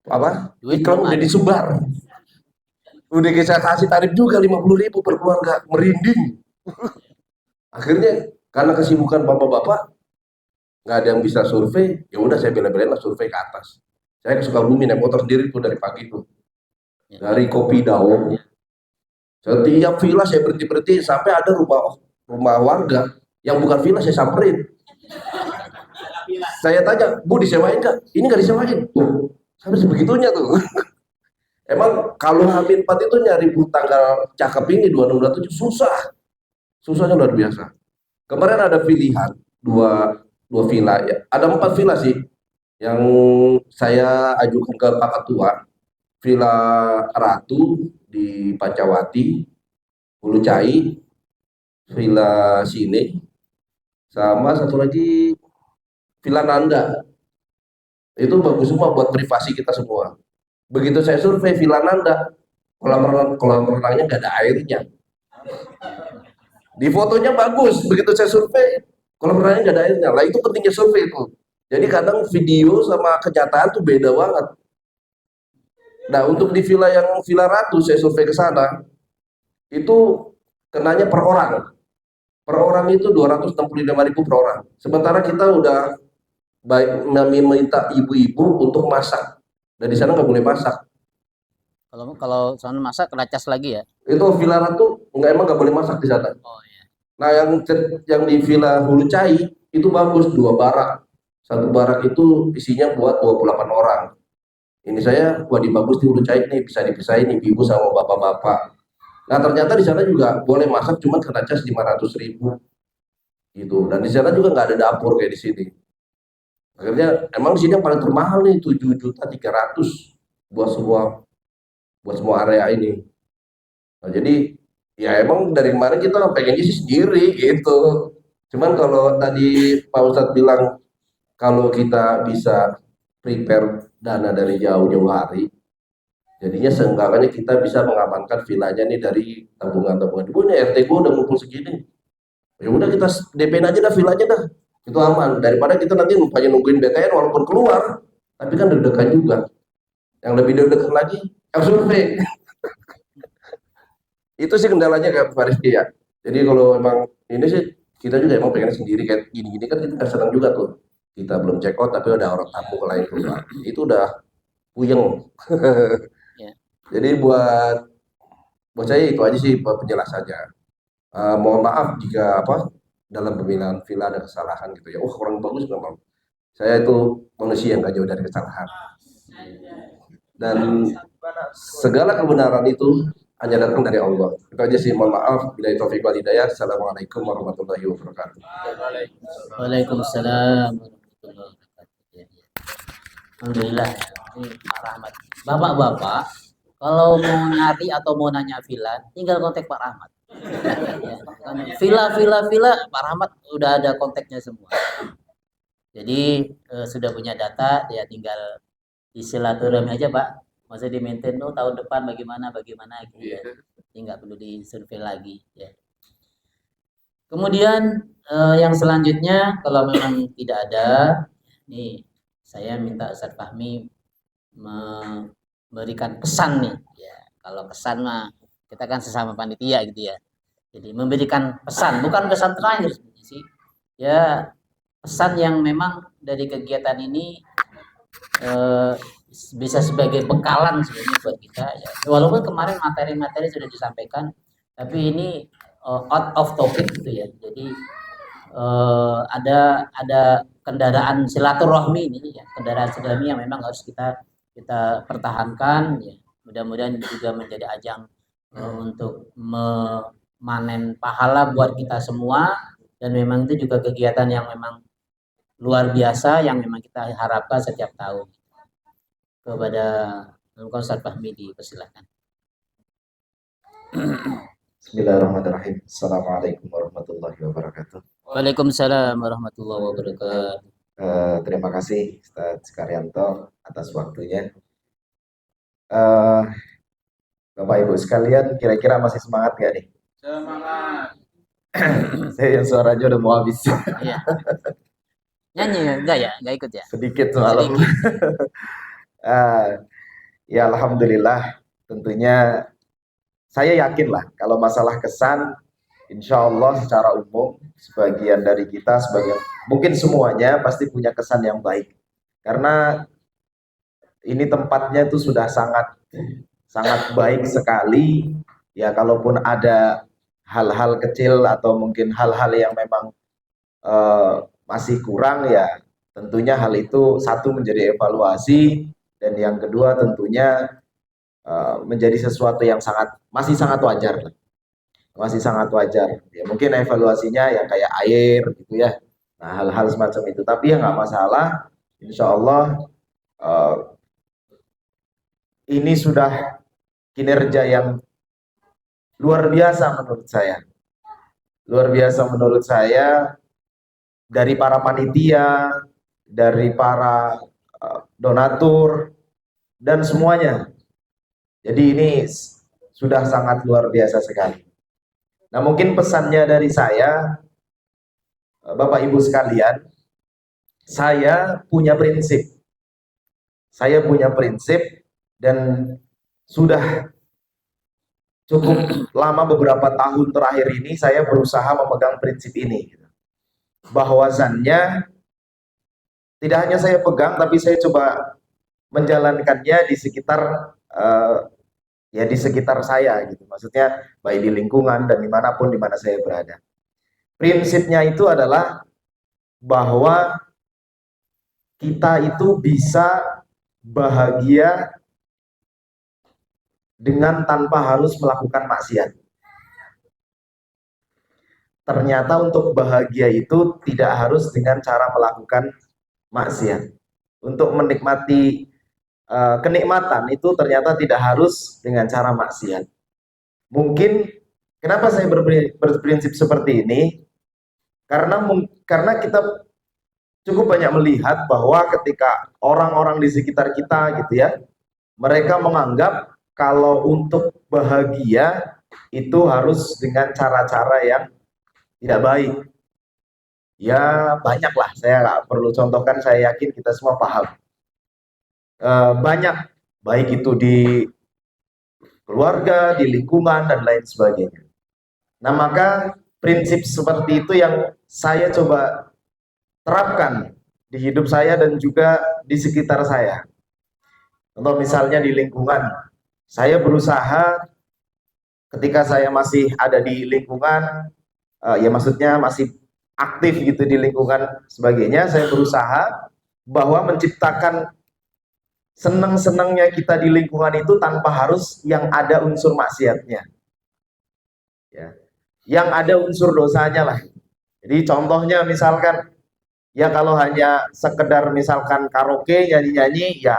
Apa? Iklan udah disebar. Udah saya kasih tarif juga 50.000 per keluarga, merinding. Akhirnya karena kesibukan bapak-bapak nggak ada yang bisa survei, ya udah saya bela-belain lah survei ke atas. Saya ke Sukabumi naik motor sendiri tuh dari pagi tuh, dari Kopi Daun. Setiap villa saya berhenti-berhenti sampai ada rumah warga yang bukan villa saya samperin. Saya tanya, Bu disewain nggak? Ini nggak disewain. Oh, sampai sebegitunya tuh. Emang kalau H-4 itu nyari bu tanggal cakep ini 2627 susah. Susahnya luar biasa. Kemarin ada pilihan dua villa ya. Ada 4 villa sih yang saya ajukan ke Pak Ketua. Villa Ratu di Pancawati, Hulu Cai, Villa Sine, sama satu lagi Villa Nanda. Itu bagus semua buat privasi kita semua. Begitu saya survei Villa Nanda, kolam renangnya nggak ada airnya. Di fotonya bagus, begitu saya survei kolam renangnya nggak ada airnya. Lah itu pentingnya survei itu. Jadi kadang video sama kenyataan tuh beda banget. Nah untuk di villa yang Villa Ratu saya survei ke sana, itu kenanya per orang. Per orang itu 265.000 per orang. Sementara kita udah baik meminta ibu-ibu untuk masak. Dan di sana nggak boleh masak. Kalau soal masak kena cas lagi ya. Itu Villa Ratu emang nggak boleh masak di sana. Oh iya. Nah yang di Villa Hulu Cai itu bagus, 2 barak. Satu barak itu isinya buat 28 orang. Ini saya di bagus di Hulu Cai nih, bisa dipisahin ibu-ibu sama bapak-bapak. Nah ternyata di sana juga boleh masak, cuma kena cas 500.000 gitu. Dan di sana juga nggak ada dapur kayak di sini. Akhirnya emang di sini yang paling termahal nih 7.300.000 buat semua area ini. Nah, jadi ya emang dari kemarin kita pengennya sih sendiri gitu. Cuman kalau tadi Pak Ustadz bilang kalau kita bisa prepare dana dari jauh-jauh hari, jadinya seenggaknya kita bisa mengamankan villanya nih dari tabungan-tabungan. Ibu nih RT gue udah ngumpul segini. Ya udah kita DP-in aja dah villanya dah. Itu aman daripada kita nanti nungguin BTN walaupun keluar, tapi kan deg-degan juga. Yang lebih deg-degan lagi yang survei. Itu sih kendalanya kayak Pak Rizky ya. Jadi kalau emang ini sih kita juga emang pengen sendiri kayak gini-gini kan kita senang juga tuh. Kita belum check out tapi ada orang tamu lain keluar. Itu udah puyeng. Ya. Jadi buat saya itu aja sih penjelasannya. Mohon maaf jika dalam pemilihan villa ada kesalahan gitu ya. Kurang bagus memang. Saya itu manusia yang gak jauh dari kesalahan. Dan segala kebenaran itu hanya datang dari Allah. Itu aja sih, mohon maaf. Bila taufik wal hidayah. Assalamualaikum warahmatullahi wabarakatuh. Waalaikumsalam warahmatullahi wabarakatuh. Alhamdulillah. Ini Pak Rahmat. Bapak-bapak, kalau mau nyari atau mau nanya villa, tinggal kontak Pak Rahmat. Villa Pak Rahmat udah ada kontaknya semua. Jadi sudah punya data, ya tinggal disilaturahmi aja Pak. Masa di maintain tahun depan bagaimana gitu ya. Jadi nggak perlu disurvei lagi ya. Kemudian yang selanjutnya kalau memang tidak ada, nih saya minta Ustadz Fahmi memberikan pesan nih ya. Kalau pesan mah kita kan sesama panitia gitu ya. Jadi memberikan pesan, bukan pesan terakhir sih. Ya pesan yang memang dari kegiatan ini bisa sebagai bekalan sebenarnya buat kita ya. Walaupun kemarin materi-materi sudah disampaikan, tapi ini out of topic gitu ya. Jadi ada kendaraan silaturahmi ini ya, kendaraan silaturahmi yang memang harus kita pertahankan ya. Mudah-mudahan juga menjadi ajang untuk memanen pahala buat kita semua, dan memang itu juga kegiatan yang memang luar biasa yang memang kita harapkan setiap tahun. Kepada Ustadz Fahmi dipersilakan. Bismillahirrahmanirrahim. Assalamualaikum warahmatullahi wabarakatuh. Waalaikumsalam warahmatullahi wabarakatuh. Terima kasih Ustadz Karyanto atas waktunya. Bapak Ibu sekalian, kira-kira masih semangat gak nih? Semangat. Saya suaranya udah mau habis. Iya. Nyanyi enggak ya? Enggak ikut ya? Sedikit semalam. Ya alhamdulillah, tentunya saya yakin lah kalau masalah kesan insya Allah secara umum sebagian dari kita, sebagian mungkin semuanya pasti punya kesan yang baik. Karena ini tempatnya itu sudah sangat baik sekali. Ya, kalaupun ada hal-hal kecil atau mungkin hal-hal yang memang masih kurang, ya tentunya hal itu satu menjadi evaluasi, dan yang kedua tentunya menjadi sesuatu yang masih sangat wajar, masih sangat wajar. Ya, mungkin evaluasinya yang kayak air gitu ya. Nah, hal-hal semacam itu. Tapi ya nggak masalah. Insya Allah ini sudah kinerja yang luar biasa menurut saya. Luar biasa menurut saya, dari para panitia, dari para donatur, dan semuanya. Jadi ini sudah sangat luar biasa sekali. Nah, mungkin pesannya dari saya, Bapak Ibu sekalian, saya punya prinsip. Saya punya prinsip, dan sudah cukup lama, beberapa tahun terakhir ini saya berusaha memegang prinsip ini. Bahwasannya tidak hanya saya pegang, tapi saya coba menjalankannya di sekitar ya di sekitar saya gitu. Maksudnya baik di lingkungan dan dimanapun dimana saya berada. Prinsipnya itu adalah bahwa kita itu bisa bahagia dengan tanpa harus melakukan maksiat. Ternyata untuk bahagia itu tidak harus dengan cara melakukan maksiat. Untuk menikmati kenikmatan itu ternyata tidak harus dengan cara maksiat. Mungkin kenapa saya berprinsip seperti ini? Karena kita cukup banyak melihat bahwa ketika orang-orang di sekitar kita gitu ya, mereka menganggap kalau untuk bahagia itu harus dengan cara-cara yang tidak baik. Ya banyaklah, saya nggak perlu contohkan, saya yakin kita semua paham. Banyak, baik itu di keluarga, di lingkungan, dan lain sebagainya. Nah, maka prinsip seperti itu yang saya coba terapkan di hidup saya dan juga di sekitar saya. Contoh misalnya di lingkungan, saya berusaha ketika saya masih ada di lingkungan, ya maksudnya masih aktif gitu di lingkungan sebagainya, saya berusaha bahwa menciptakan senang-senangnya kita di lingkungan itu tanpa harus yang ada unsur maksiatnya, ya, yang ada unsur dosanya lah. Jadi contohnya misalkan, ya kalau hanya sekedar misalkan karaoke, nyanyi-nyanyi, ya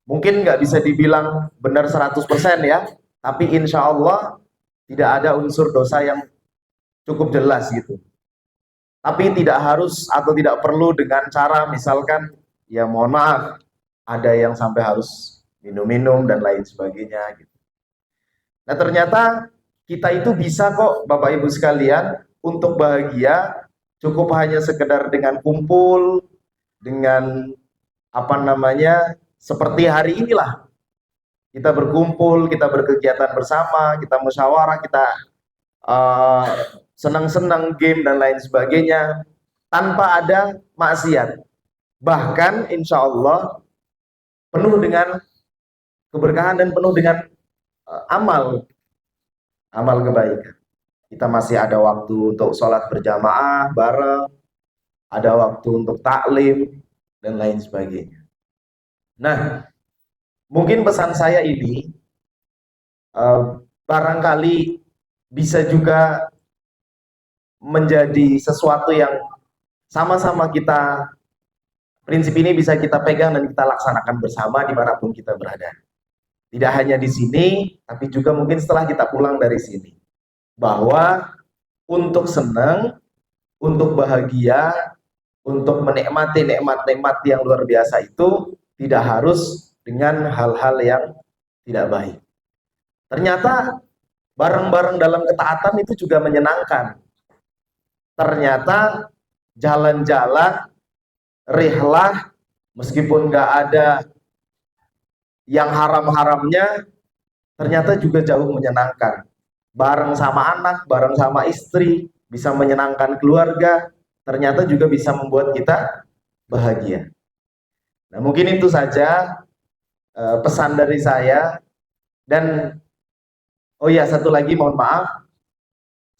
mungkin nggak bisa dibilang benar 100% ya, tapi insya Allah tidak ada unsur dosa yang cukup jelas gitu. Tapi tidak harus atau tidak perlu dengan cara misalkan, ya mohon maaf, ada yang sampai harus minum-minum dan lain sebagainya gitu. Nah, ternyata kita itu bisa kok Bapak Ibu sekalian untuk bahagia cukup hanya sekedar dengan kumpul, dengan apa namanya, seperti hari inilah. Kita berkumpul, kita berkegiatan bersama, kita musyawarah, kita senang-senang game dan lain sebagainya tanpa ada maksiat. Bahkan insya Allah penuh dengan keberkahan dan penuh dengan amal kebaikan. Kita masih ada waktu untuk sholat berjamaah bareng, ada waktu untuk taklim dan lain sebagainya. Nah, mungkin pesan saya ini barangkali bisa juga menjadi sesuatu yang sama-sama kita, prinsip ini bisa kita pegang dan kita laksanakan bersama dimanapun kita berada. Tidak hanya di sini, tapi juga mungkin setelah kita pulang dari sini. Bahwa untuk senang, untuk bahagia, untuk menikmati nikmat-nikmat yang luar biasa itu tidak harus dengan hal-hal yang tidak baik. Ternyata bareng-bareng dalam ketaatan itu juga menyenangkan. Ternyata jalan-jalan, rihlah, meskipun nggak ada yang haram-haramnya, ternyata juga jauh menyenangkan. bareng sama anak, bareng sama istri, bisa menyenangkan keluarga, ternyata juga bisa membuat kita bahagia. Nah, mungkin itu saja pesan dari saya. Dan oh ya, satu lagi, mohon maaf,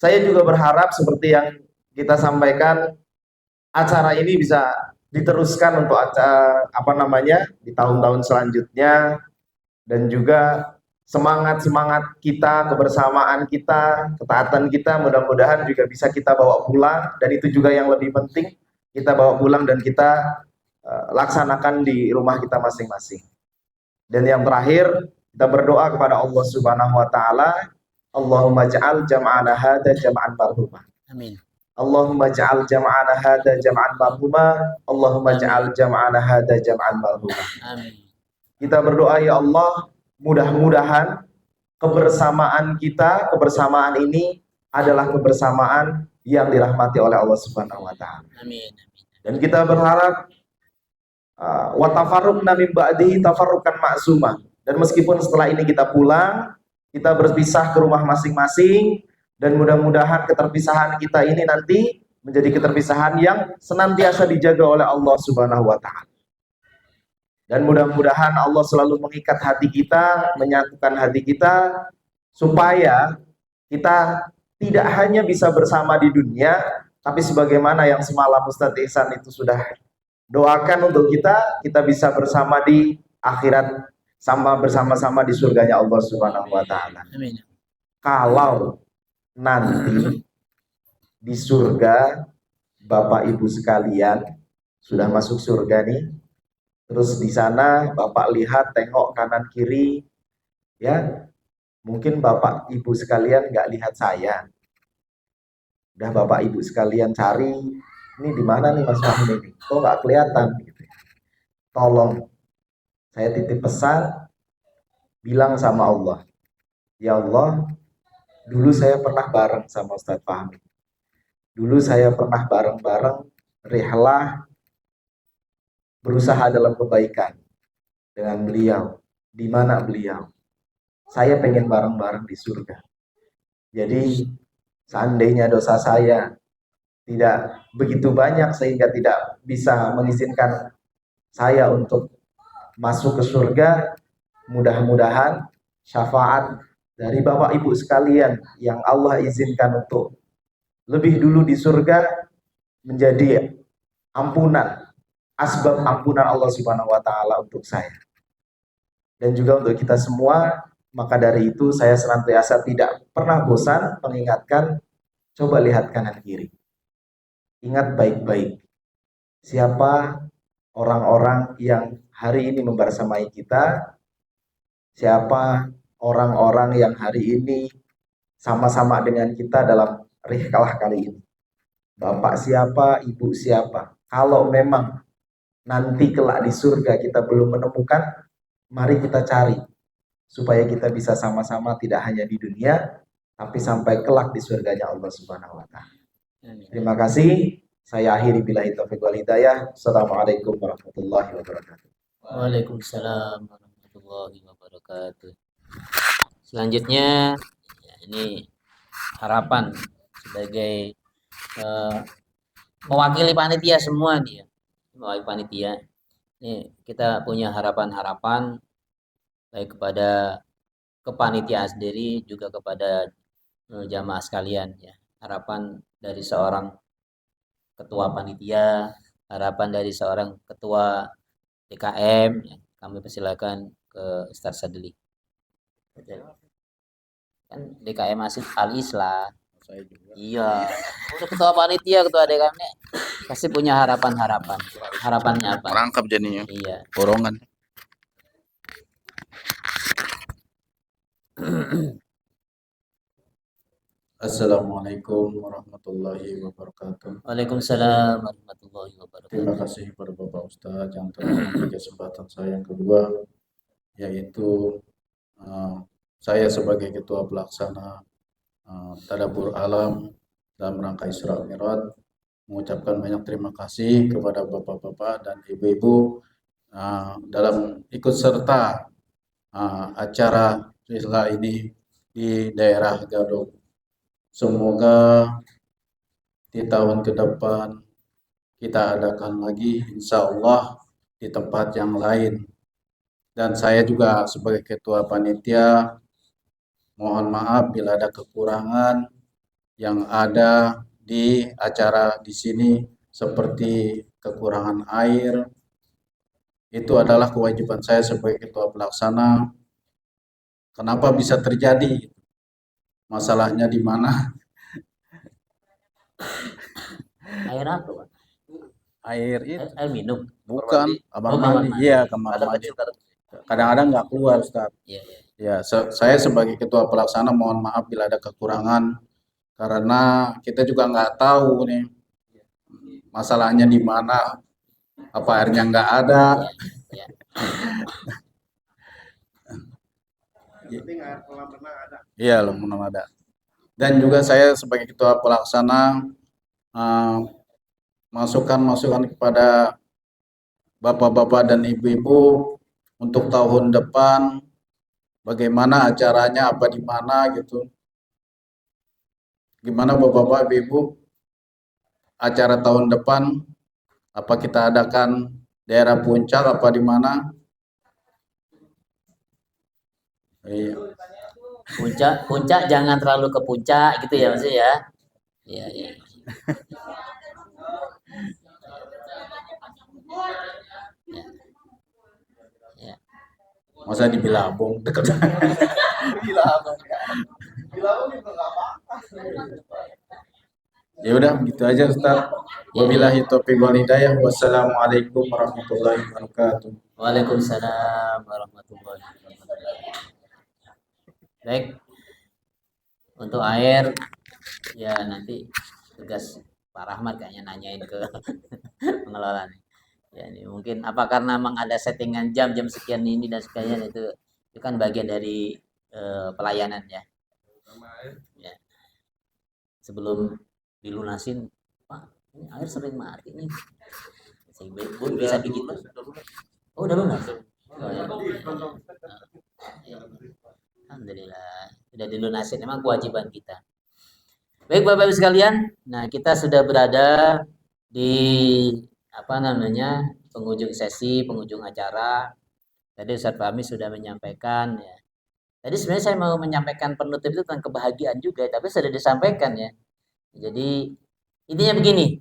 saya juga berharap seperti yang kita sampaikan, acara ini bisa diteruskan untuk di tahun-tahun selanjutnya, dan juga semangat kita, kebersamaan kita, ketaatan kita, mudah-mudahan juga bisa kita bawa pulang, dan itu juga yang lebih penting, kita bawa pulang dan kita laksanakan di rumah kita masing-masing. Dan yang terakhir, kita berdoa kepada Allah Subhanahu wa taala, Allahumma ja'al jam'ana hadza jam'an marhumah. Amin. Allahumma ja'al jam'ana hadza jam'an marhumah. Allahumma ja'al jam'ana hadza jam'an marhumah. Amin. Kita berdoa, ya Allah, mudah-mudahan kebersamaan kita, kebersamaan ini adalah kebersamaan yang dirahmati oleh Allah Subhanahu wa taala. Amin. Dan kita berharap wa tafarruqna min ba'dihi tafarruqan ma'sumah. Dan meskipun setelah ini kita pulang, kita berpisah ke rumah masing-masing, dan mudah-mudahan keterpisahan kita ini nanti menjadi keterpisahan yang senantiasa dijaga oleh Allah Subhanahu wa taala. Dan mudah-mudahan Allah selalu mengikat hati kita, menyatukan hati kita, supaya kita tidak hanya bisa bersama di dunia, tapi sebagaimana yang semalam Ustadz Ihsan itu sudah doakan untuk kita bisa bisa di akhirat, bersama-sama di surganya Allah Subhanahu wa taala. Amin. Kalau nanti di surga Bapak Ibu sekalian sudah masuk surga nih, terus di sana Bapak lihat, tengok kanan kiri, ya, mungkin Bapak Ibu sekalian nggak lihat saya. Udah Bapak Ibu sekalian cari, ini di mana nih Mas Fahmi ini? Kok nggak kelihatan? Gitu. Tolong saya titip pesan, bilang sama Allah, ya Allah, dulu saya pernah bareng sama Ustadz Fahmi. Dulu saya pernah bareng-bareng rihlah berusaha dalam kebaikan dengan beliau. Di mana beliau? Saya pengen bareng-bareng di surga. Jadi seandainya dosa saya tidak begitu banyak sehingga tidak bisa mengizinkan saya untuk masuk ke surga, mudah-mudahan syafaat dari Bapak Ibu sekalian yang Allah izinkan untuk lebih dulu di surga menjadi ampunan, asbab ampunan Allah Subhanahu wa taala untuk saya dan juga untuk kita semua. Maka dari itu saya senantiasa tidak pernah bosan mengingatkan, coba lihat kanan kiri, ingat baik-baik siapa orang-orang yang hari ini membersamai kita, siapa orang-orang yang hari ini sama-sama dengan kita dalam rihlah kali ini. Bapak siapa, ibu siapa. Kalau memang nanti kelak di surga kita belum menemukan, mari kita cari supaya kita bisa sama-sama tidak hanya di dunia, tapi sampai kelak di surganya Allah Subhanahu wa taala. Terima kasih. Saya akhiri billahi taufiq wal hidayah. Assalamualaikum warahmatullahi wabarakatuh. Waalaikumsalam warahmatullahi wabarakatuh. Selanjutnya, ya, ini harapan sebagai mewakili panitia semua dia, mewakili panitia. Ini kita punya harapan-harapan baik kepada kepanitiaan sendiri juga kepada jamaah sekalian ya. Harapan dari seorang ketua panitia, harapan dari seorang ketua DKM, ya. Kami persilakan ke Ustaz Sadli. Kan DKM Masjid Al-Islah. Saya juga. Iya. Untuk ketua panitia, ketua DKM pasti punya harapan-harapan. Harapannya apa? Merangkap jadinya. Iya. Borongan. Assalamualaikum warahmatullahi wabarakatuh. Waalaikumsalam warahmatullahi wabarakatuh. Terima kasih kepada Bapak Ustadz yang telah memberi kesempatan saya yang kedua, yaitu saya sebagai Ketua Pelaksana Tadabbur Alam dalam rangka Isra Mi'raj mengucapkan banyak terima kasih kepada Bapak-Bapak dan Ibu-Ibu dalam ikut serta acara rihlah ini di daerah Gadok. Semoga di tahun ke depan kita adakan lagi, insya Allah di tempat yang lain. Dan saya juga sebagai ketua panitia, mohon maaf bila ada kekurangan yang ada di acara di sini, seperti kekurangan air. Itu adalah kewajiban saya sebagai ketua pelaksana. Kenapa bisa terjadi? Masalahnya di mana? Air apa, Pak? Air itu Air minum. bukan kamar Oh, kamar mandi. mandi. Iya, kamar Ada mandi. kecil, ada kecil. Kadang-kadang nggak keluar, Ustaz. Iya, iya. Ya, saya sebagai ketua pelaksana mohon maaf bila ada kekurangan, karena kita juga nggak tahu nih masalahnya di mana, apa airnya nggak ada. Iya. Iya, belum ada. Dan juga saya sebagai ketua pelaksana masukan-masukan kepada bapak-bapak dan ibu-ibu untuk tahun depan, bagaimana acaranya, apa di mana gitu. Gimana bapak-bapak, ibu, acara tahun depan, apa kita adakan daerah puncak, apa di mana? Iya. Puncak jangan terlalu ke puncak gitu ya, maksudnya ya. Iya, iya. Ya. Masa di Bilabong dekat. Ya udah, gitu aja Ustaz. Wabillahi taufiq wal hidayah. Wassalamualaikum warahmatullahi wabarakatuh. Waalaikumsalam warahmatullahi wabarakatuh. Baik. Untuk air ya nanti tugas Pak Rahmat kayaknya nanyain ke pengelola nih. Ya ini mungkin apa karena memang ada settingan jam sekian ini dan sekian itu kan bagian dari pelayanan ya. Ya. Sebelum dilunasin, Pak, ini air sering mati nih. Bu, bisa bikin Mas? Oh, udah lunas. Oh, ya. Alhamdulillah, sudah dilunasin. Memang kewajiban kita. Baik Bapak Ibu sekalian, nah kita sudah berada di apa namanya penghujung sesi, penghujung acara. Tadi Ustaz Fahmi sudah menyampaikan ya. Tadi sebenarnya saya mau menyampaikan penutup itu tentang kebahagiaan juga, tapi sudah disampaikan ya. Jadi intinya begini,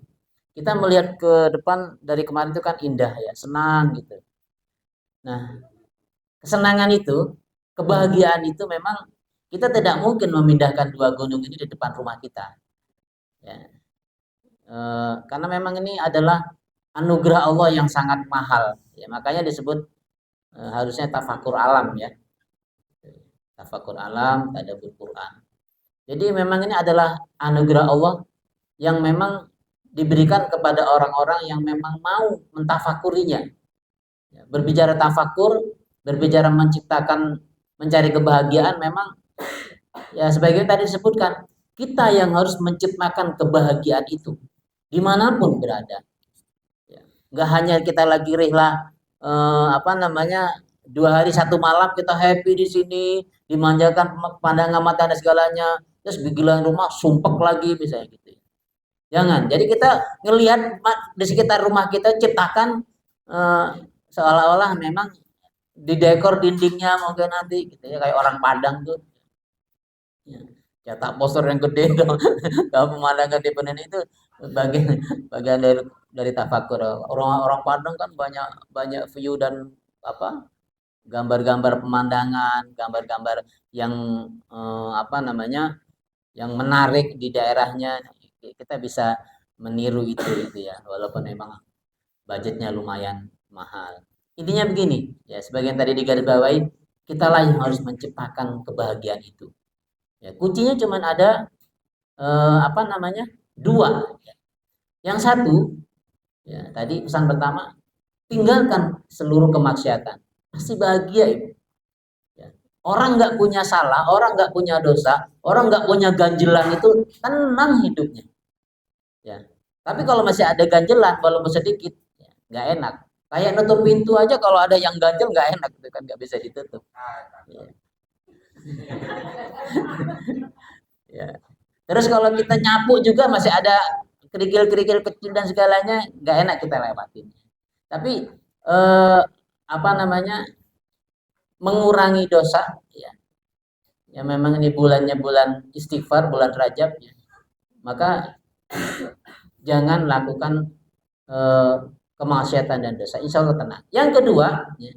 kita melihat ke depan dari kemarin itu kan indah ya, senang gitu. Nah, kesenangan itu, kebahagiaan itu memang kita tidak mungkin memindahkan dua gunung ini di depan rumah kita. Ya. Karena memang ini adalah anugerah Allah yang sangat mahal. Ya, makanya disebut harusnya tafakur alam ya. Tafakur alam, tadabbur Quran. Jadi memang ini adalah anugerah Allah yang memang diberikan kepada orang-orang yang memang mau mentafakurinya. Ya, berbicara tafakur, berbicara menciptakan, mencari kebahagiaan memang ya sebagaimana tadi disebutkan, kita yang harus menciptakan kebahagiaan itu dimanapun berada. Ya, nggak hanya kita lagi rihlah apa namanya 2 hari 1 malam kita happy di sini, dimanjakan pandangan mata dan segalanya, terus gila rumah sumpek lagi misalnya gitu. Jangan. Jadi kita ngelihat di sekitar rumah kita ciptakan seolah-olah memang di dekor dindingnya mungkin nanti gitu ya kayak orang Padang tuh. Ya, cetak poster yang gede kalau pemandangan di Penen itu bagian dari tafakur. Orang Padang kan banyak view dan apa gambar-gambar pemandangan, gambar-gambar yang apa namanya yang menarik di daerahnya. Kita bisa meniru itu gitu ya, walaupun memang budgetnya lumayan mahal. Intinya begini, ya sebagian tadi digarisbawahi, kita lah yang harus menciptakan kebahagiaan itu. Ya, kuncinya cuma ada apa namanya 2. Yang satu, ya tadi pesan pertama, tinggalkan seluruh kemaksiatan, pasti bahagia Ibu. Ya. Orang nggak punya salah, orang nggak punya dosa, orang nggak punya ganjelan itu tenang hidupnya. Ya. Tapi kalau masih ada ganjelan walaupun sedikit, ya, nggak enak. Kayak nutup pintu aja kalau ada yang ganjel nggak enak, itu kan nggak bisa ditutup. Ya. Ya. Terus kalau kita nyapu juga masih ada kerikil-kerikil kecil dan segalanya, nggak enak kita lewatin. Tapi apa namanya, mengurangi dosa, ya. Ya memang ini bulannya bulan istighfar, bulan Rajab, ya. Maka jangan lakukan kemaksiatan dan dosa. Insya Allah tenang. Yang kedua, ya,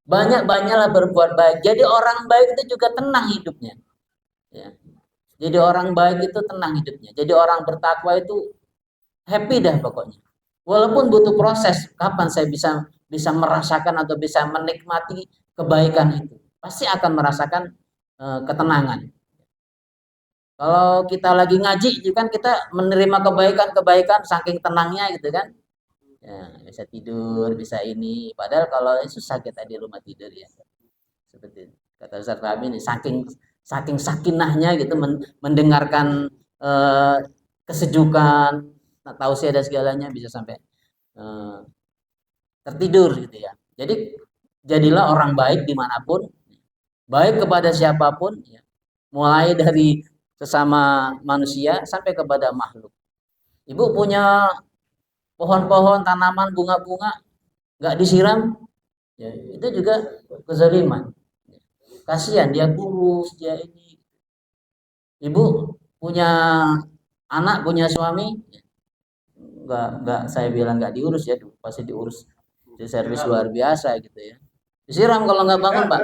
banyak-banyaklah berbuat baik. Jadi orang baik itu juga tenang hidupnya. Ya. Jadi orang baik itu tenang hidupnya. Jadi orang bertakwa itu happy dah pokoknya. Walaupun butuh proses, kapan saya bisa merasakan atau bisa menikmati kebaikan itu. Pasti akan merasakan ketenangan. Kalau kita lagi ngaji itu kan kita menerima kebaikan-kebaikan saking tenangnya gitu kan. Ya, bisa tidur, bisa ini. Padahal kalau susah kita di rumah tidur ya. Seperti kata Ustaz Fahmi ini, saking sakinahnya gitu mendengarkan kesejukan, tausiah dan segalanya bisa sampai tertidur gitu ya. Jadi jadilah orang baik dimanapun, baik kepada siapapun, ya. Mulai dari sesama manusia sampai kepada makhluk. Ibu punya pohon-pohon, tanaman, bunga-bunga, nggak disiram, ya, itu juga kezaliman. Kasihan dia kurus, dia ini. Ibu punya anak, punya suami, nggak saya bilang nggak diurus ya, pasti diurus. Di servis luar biasa gitu ya. Disiram kalau nggak bangun, Pak.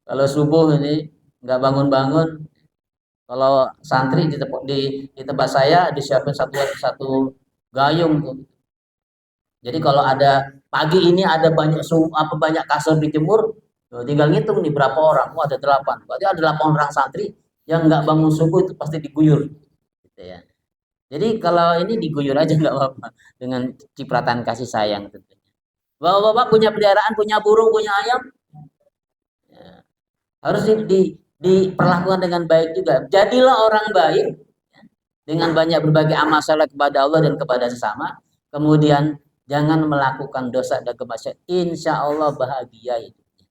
Kalau subuh ini nggak bangun-bangun, kalau santri di tempat saya disiapin satu gayung tuh. Jadi kalau ada pagi ini ada banyak kasur dijemur, tinggal ngitung nih berapa orang. Oh ada 8. Berarti ada 8 orang santri yang nggak bangun subuh itu pasti diguyur. Gitu ya. Jadi kalau ini diguyur aja nggak apa-apa dengan cipratan kasih sayang tentunya. Bapak-bapak punya peliharaan, punya burung, punya ayam, ya, harus diperlakukan dengan baik juga. Jadilah orang baik ya, dengan banyak berbagai amal saleh kepada Allah dan kepada sesama. Kemudian jangan melakukan dosa dan kemaksiatan. Insya Allah bahagia hidupnya.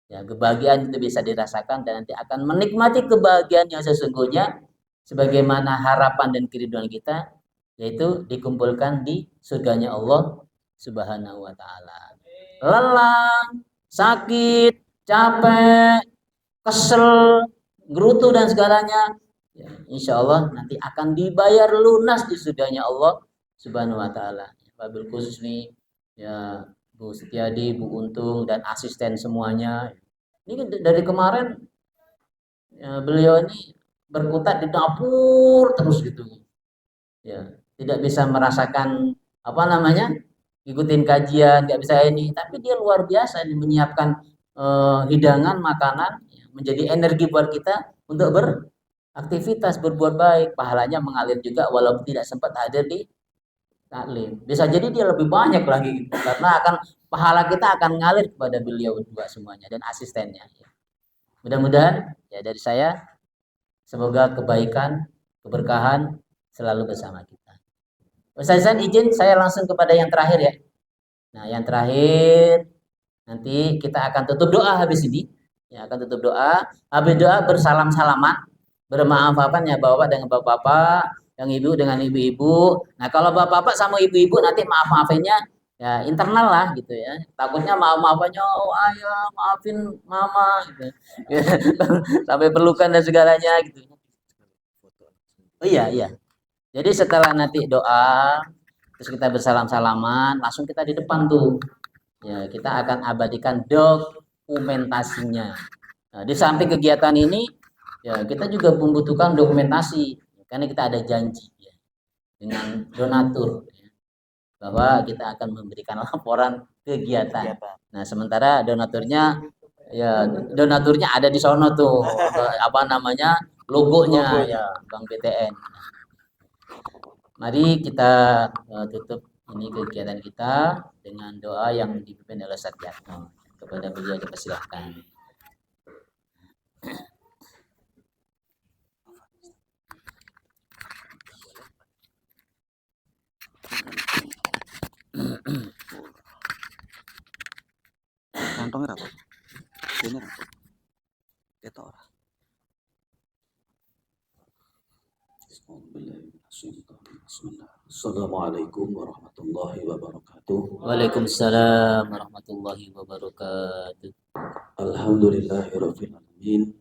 Ya, kebahagiaan itu bisa dirasakan dan nanti akan menikmati kebahagiaan yang sesungguhnya sebagaimana harapan dan kerinduan kita, yaitu dikumpulkan di surganya Allah Subhanahu wa taala. Lelah, sakit, capek, kesel, gerutu dan segalanya, ya, insya Allah nanti akan dibayar lunas di surganya Allah Subhanahu wa taala. Wabil khusus nih ya Bu Setiadi, Bu Untung dan asisten semuanya. Ini dari kemarin ya, beliau ini berkutat di dapur terus gitu. Ya, tidak bisa merasakan apa namanya? Ikutin kajian, nggak bisa ini, tapi dia luar biasa menyiapkan hidangan makanan ya, menjadi energi buat kita untuk beraktivitas, berbuat baik, pahalanya mengalir juga walaupun tidak sempat hadir di taklim. Bisa jadi dia lebih banyak lagi gitu, karena pahala kita akan ngalir kepada beliau juga semuanya dan asistennya. Ya. Mudah-mudahan ya dari saya semoga kebaikan, keberkahan selalu bersama kita. Ustaz izin saya langsung kepada yang terakhir ya. Nah, yang terakhir nanti kita akan tutup doa habis ini. Ya, akan tutup doa. Habis doa bersalam-salaman, bermaaf-maafan ya bapak dengan bapak-bapak, yang ibu dengan ibu-ibu. Nah, kalau bapak-bapak sama ibu-ibu nanti maaf-maafinnya ya internal lah gitu ya. Takutnya maaf-maafannya oh ayah maafin mama gitu. Sampai pelukan dan segalanya gitu. Oh iya iya. Jadi setelah nanti doa, terus kita bersalam-salaman, langsung kita di depan tuh. Ya, kita akan abadikan dokumentasinya. Nah, di samping kegiatan ini, ya kita juga membutuhkan dokumentasi, karena kita ada janji ya, dengan donatur, ya, bahwa kita akan memberikan laporan kegiatan. Nah, sementara donaturnya ada di sono tuh, apa namanya logonya ya, Bank BTN. Mari kita tutup ini kegiatan kita dengan doa yang dipimpin oleh Ustaz Yatno. Kepada beliau dipersilahkan. Kantongnya apa? Bismillah. Assalamualaikum warahmatullahi wabarakatuh. Waalaikumsalam warahmatullahi wabarakatuh. Alhamdulillahirabbil alamin.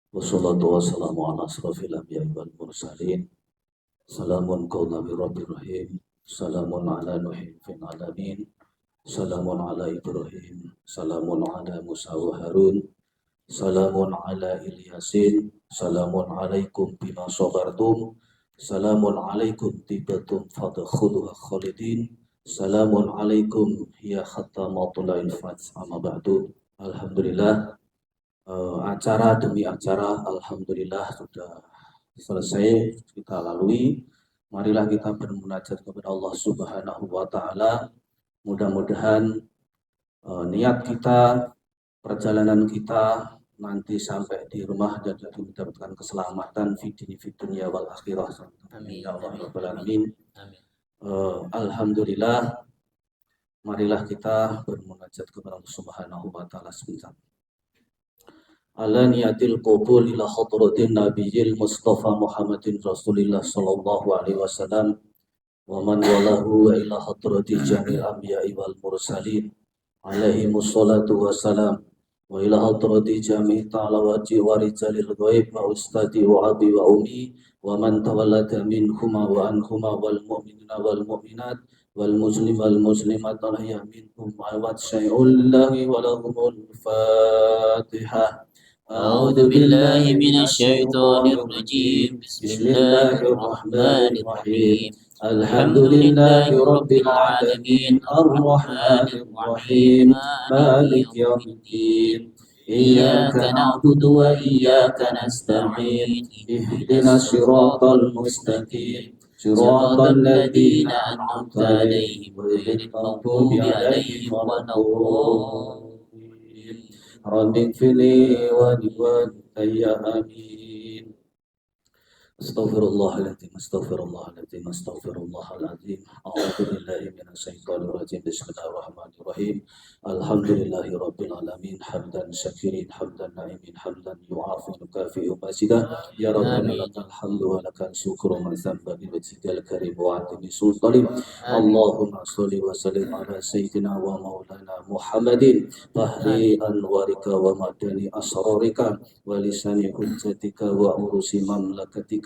Wassalatu wassalamu ala asrofil anbiya'i wal mursalin. Salamun qawlan min rabbir rahim. Salamun ala nuhin fil alamin. Salamun ala Ibrahim. Salamun ala Musa wa Harun. Salamun ala Ilyasin. Salamun alaikum bima sabartum. Salamun alaikum tibatum fadkhuluha khalidin. Salamun alaikum ya khatamatul fats amma ba'du. Alhamdulillah, acara demi acara alhamdulillah sudah selesai kita lalui. Marilah kita bermunajat kepada Allah Subhanahu wa taala. Mudah-mudahan niat kita, perjalanan kita nanti sampai di rumah dan mendapatkan keselamatan fi dunya wal akhirah. Amin ya Allah rabbal alamin. Alhamdulillah, marilah kita bermunajat kepada Allah Subhanahu wa taala sebentar. Ala niyatil qubul ila hadratin nabiyil mustafa Muhammadin Rasulillah sallallahu alaihi wasallam wa man walahu wa ila hadrati jamil anbiya'i wal mursalin alaihi musallatu wassalam wa ila hadrati jami' ta'alawati wa rijalil ghaib wa ustadi wa abi wa umi wa man tawallada minhuma wa anhuma wal mu'minina wal mu'minat wal muslim wal muslimat alaihi minhum wa syai'ul lahi wa lahumul fatihah. أعوذ بالله من الشيطان الرجيم بسم الله الرحمن الرحيم الحمد لله رب العالمين الرحمن الرحيم مالك يوم الدين إياك نعبد وإياك نستعين اهدنا الصراط المستقيم صراط الذين أنعمت عليهم غير المغضوب عليهم ولا الضالين رب اغفر لي ولوالدي آمين. استغفر الله العظيم استغفر الله العظيم استغفر الله العظيم. أعوذ بالله من الشيطان الرجيم. بسم الله الرحمن الرحيم. الحمد لله رب العالمين حمدا شاكرين حمدا نعيمين حمدا يعافي يكافئ مجيدا يا ربنا لك الحمد ولك الشكر ما ذنب بوجهك الكريم وعظيم سلطانك. اللهم صل وسلم على سيدنا ومولانا محمد بحر أنوارك ومعدن أسرارك ولسان حجتك وعروس مملكتك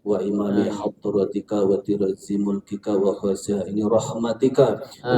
وإمام حضرتك وترز ملكك وخزائن رحمتك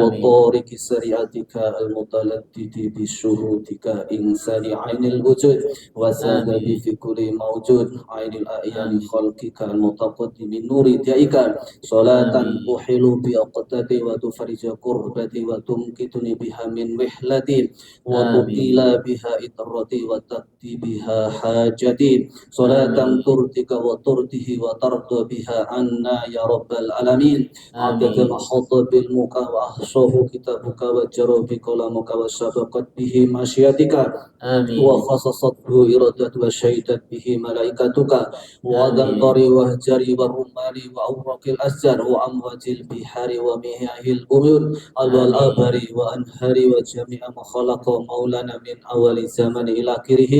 وطارق سريعتك المتلدد بشهودك إنسان عين الوجود وسبب في كل موجود عين الأعيان خلقك المتقدم نور ديائك صلاة أحل بأقتدي وتفرج كربتي وتمكتني بها من وحلتي وتقيل بها إطرتي وتقضي بها حاجتي صلاة ترضيك وترضيه وترضى بها عنا يا رب العالمين. عدد الحظ بالمك وأحصاه كتابك وجرى بكلامك وسبقت به مشيئتك وخصصته إرادة وشهدت به ملائكتك وذنبر وهجر والرمال وأوراق الأشجار وأمواج البحار ومياه الأمور والآبار وأنهار وجميع ما خلق مولانا من أول الزمن إلى آخره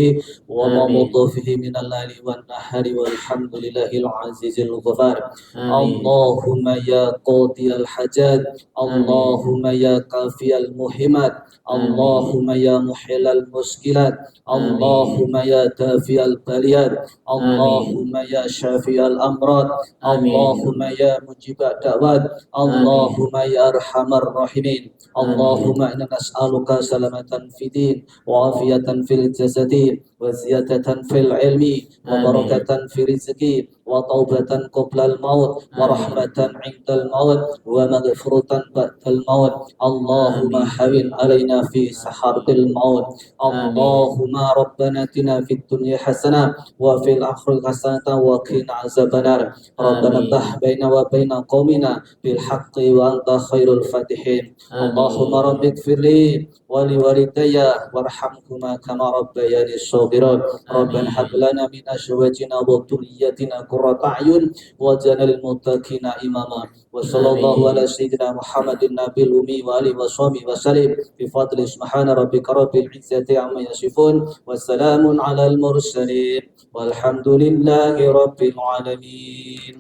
وما مضى فيه من الليل والنهار والحمد لله العزيز الغفار. اللهم يا قاضي الحاجات اللهم يا كافي المهمات اللهم يا محل المشكلات اللهم يا دافع البليات اللهم يا شافي الأمراض اللهم يا مجيب الدعوات اللهم يا أرحم الراحمين. اللهم إنا نسألك سلامة في الدين وعافية في الجسد وزيادة في العلم وبركة في الرزق وتوبة قبل الموت ورحمة عند الموت ومغفرة بعد الموت. اللهم حول علينا في سحرة الموت. اللهم ربنا اتنا في الدنيا حسنة وفي الآخرة حسنة وقنا عذاب النار. ربنا افتح بيننا وبين قومنا بالحق وأنت خير الفاتحين. اللهم رب اغفر لي ولوالدي وارحمهما كما ربياني صغيرا. ربنا هب لنا من أزواجنا وذرياتنا قرة أعين واجعلنا للمتقين إماما. وصلى الله على سيدنا محمد النبي الأمي وآله وصحبه وسلم بفضل سبحان ربك رب العزة عما يصفون وسلام على المرسلين والحمد لله رب العالمين.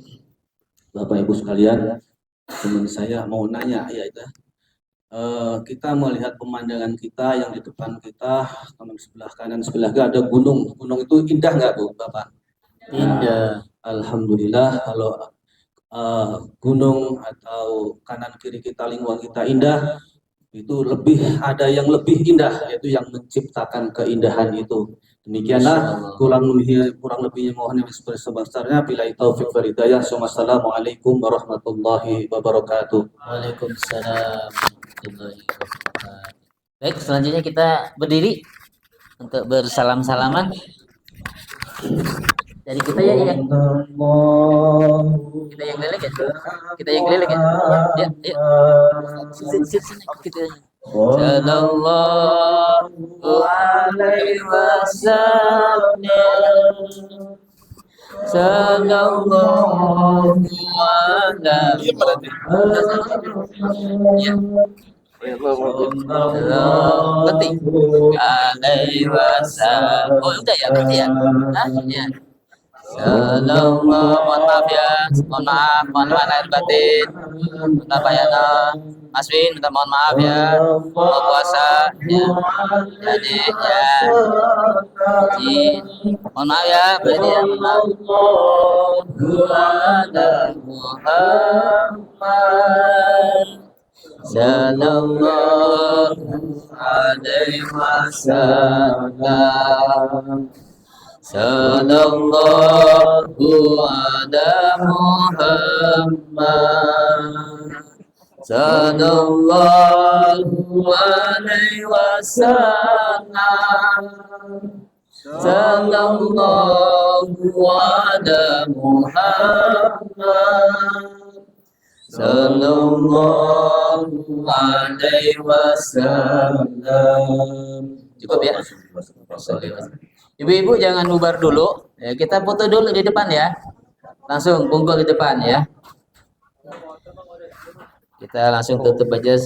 Bapak Ibu sekalian, teman saya mau nanya, ya itu. Kita melihat pemandangan kita yang di depan kita, sebelah kanan, sebelah kiri ada gunung. Gunung itu indah nggak Bu, Bapak? Indah. Alhamdulillah kalau gunung atau kanan kiri kita, lingkungan kita indah, itu lebih ada yang lebih indah, yaitu yang menciptakan keindahan itu. Demikianlah kurang lebihnya mohon yang sebesar-besarnya. Bila taufik wal hidayah. Wassalamualaikum warahmatullahi wabarakatuh. Waalaikumsalam warahmatullahi wabarakatuh. Baik, selanjutnya kita berdiri untuk bersalam-salaman. Dari kita ya, kita yang keliling ya, kita yang keliling ya, ya. Sini kita. Sallallahu alaihi wasallam. Sallallahu alaihi wasallam. Oh udah ya berarti ya. Ya. Sallallahu, mohon maaf ya, mohon maaf lahir batin, minta bayana, Mas Win, minta mohon maaf ya, mau puasa, ya, jadi ya, mohon maaf ya, berarti ya, mohon maaf. Sallallahu alaihi wasallam. Sallallahu ala Muhammad. Sallallahu alaihi wasallam. Sallallahu ala Muhammad. Sallallahu alaihi wasallam. Cukup ya. Ibu-ibu jangan bubar dulu. Ya, kita foto dulu di depan ya. Langsung kumpul di depan ya. Kita langsung tutup aja.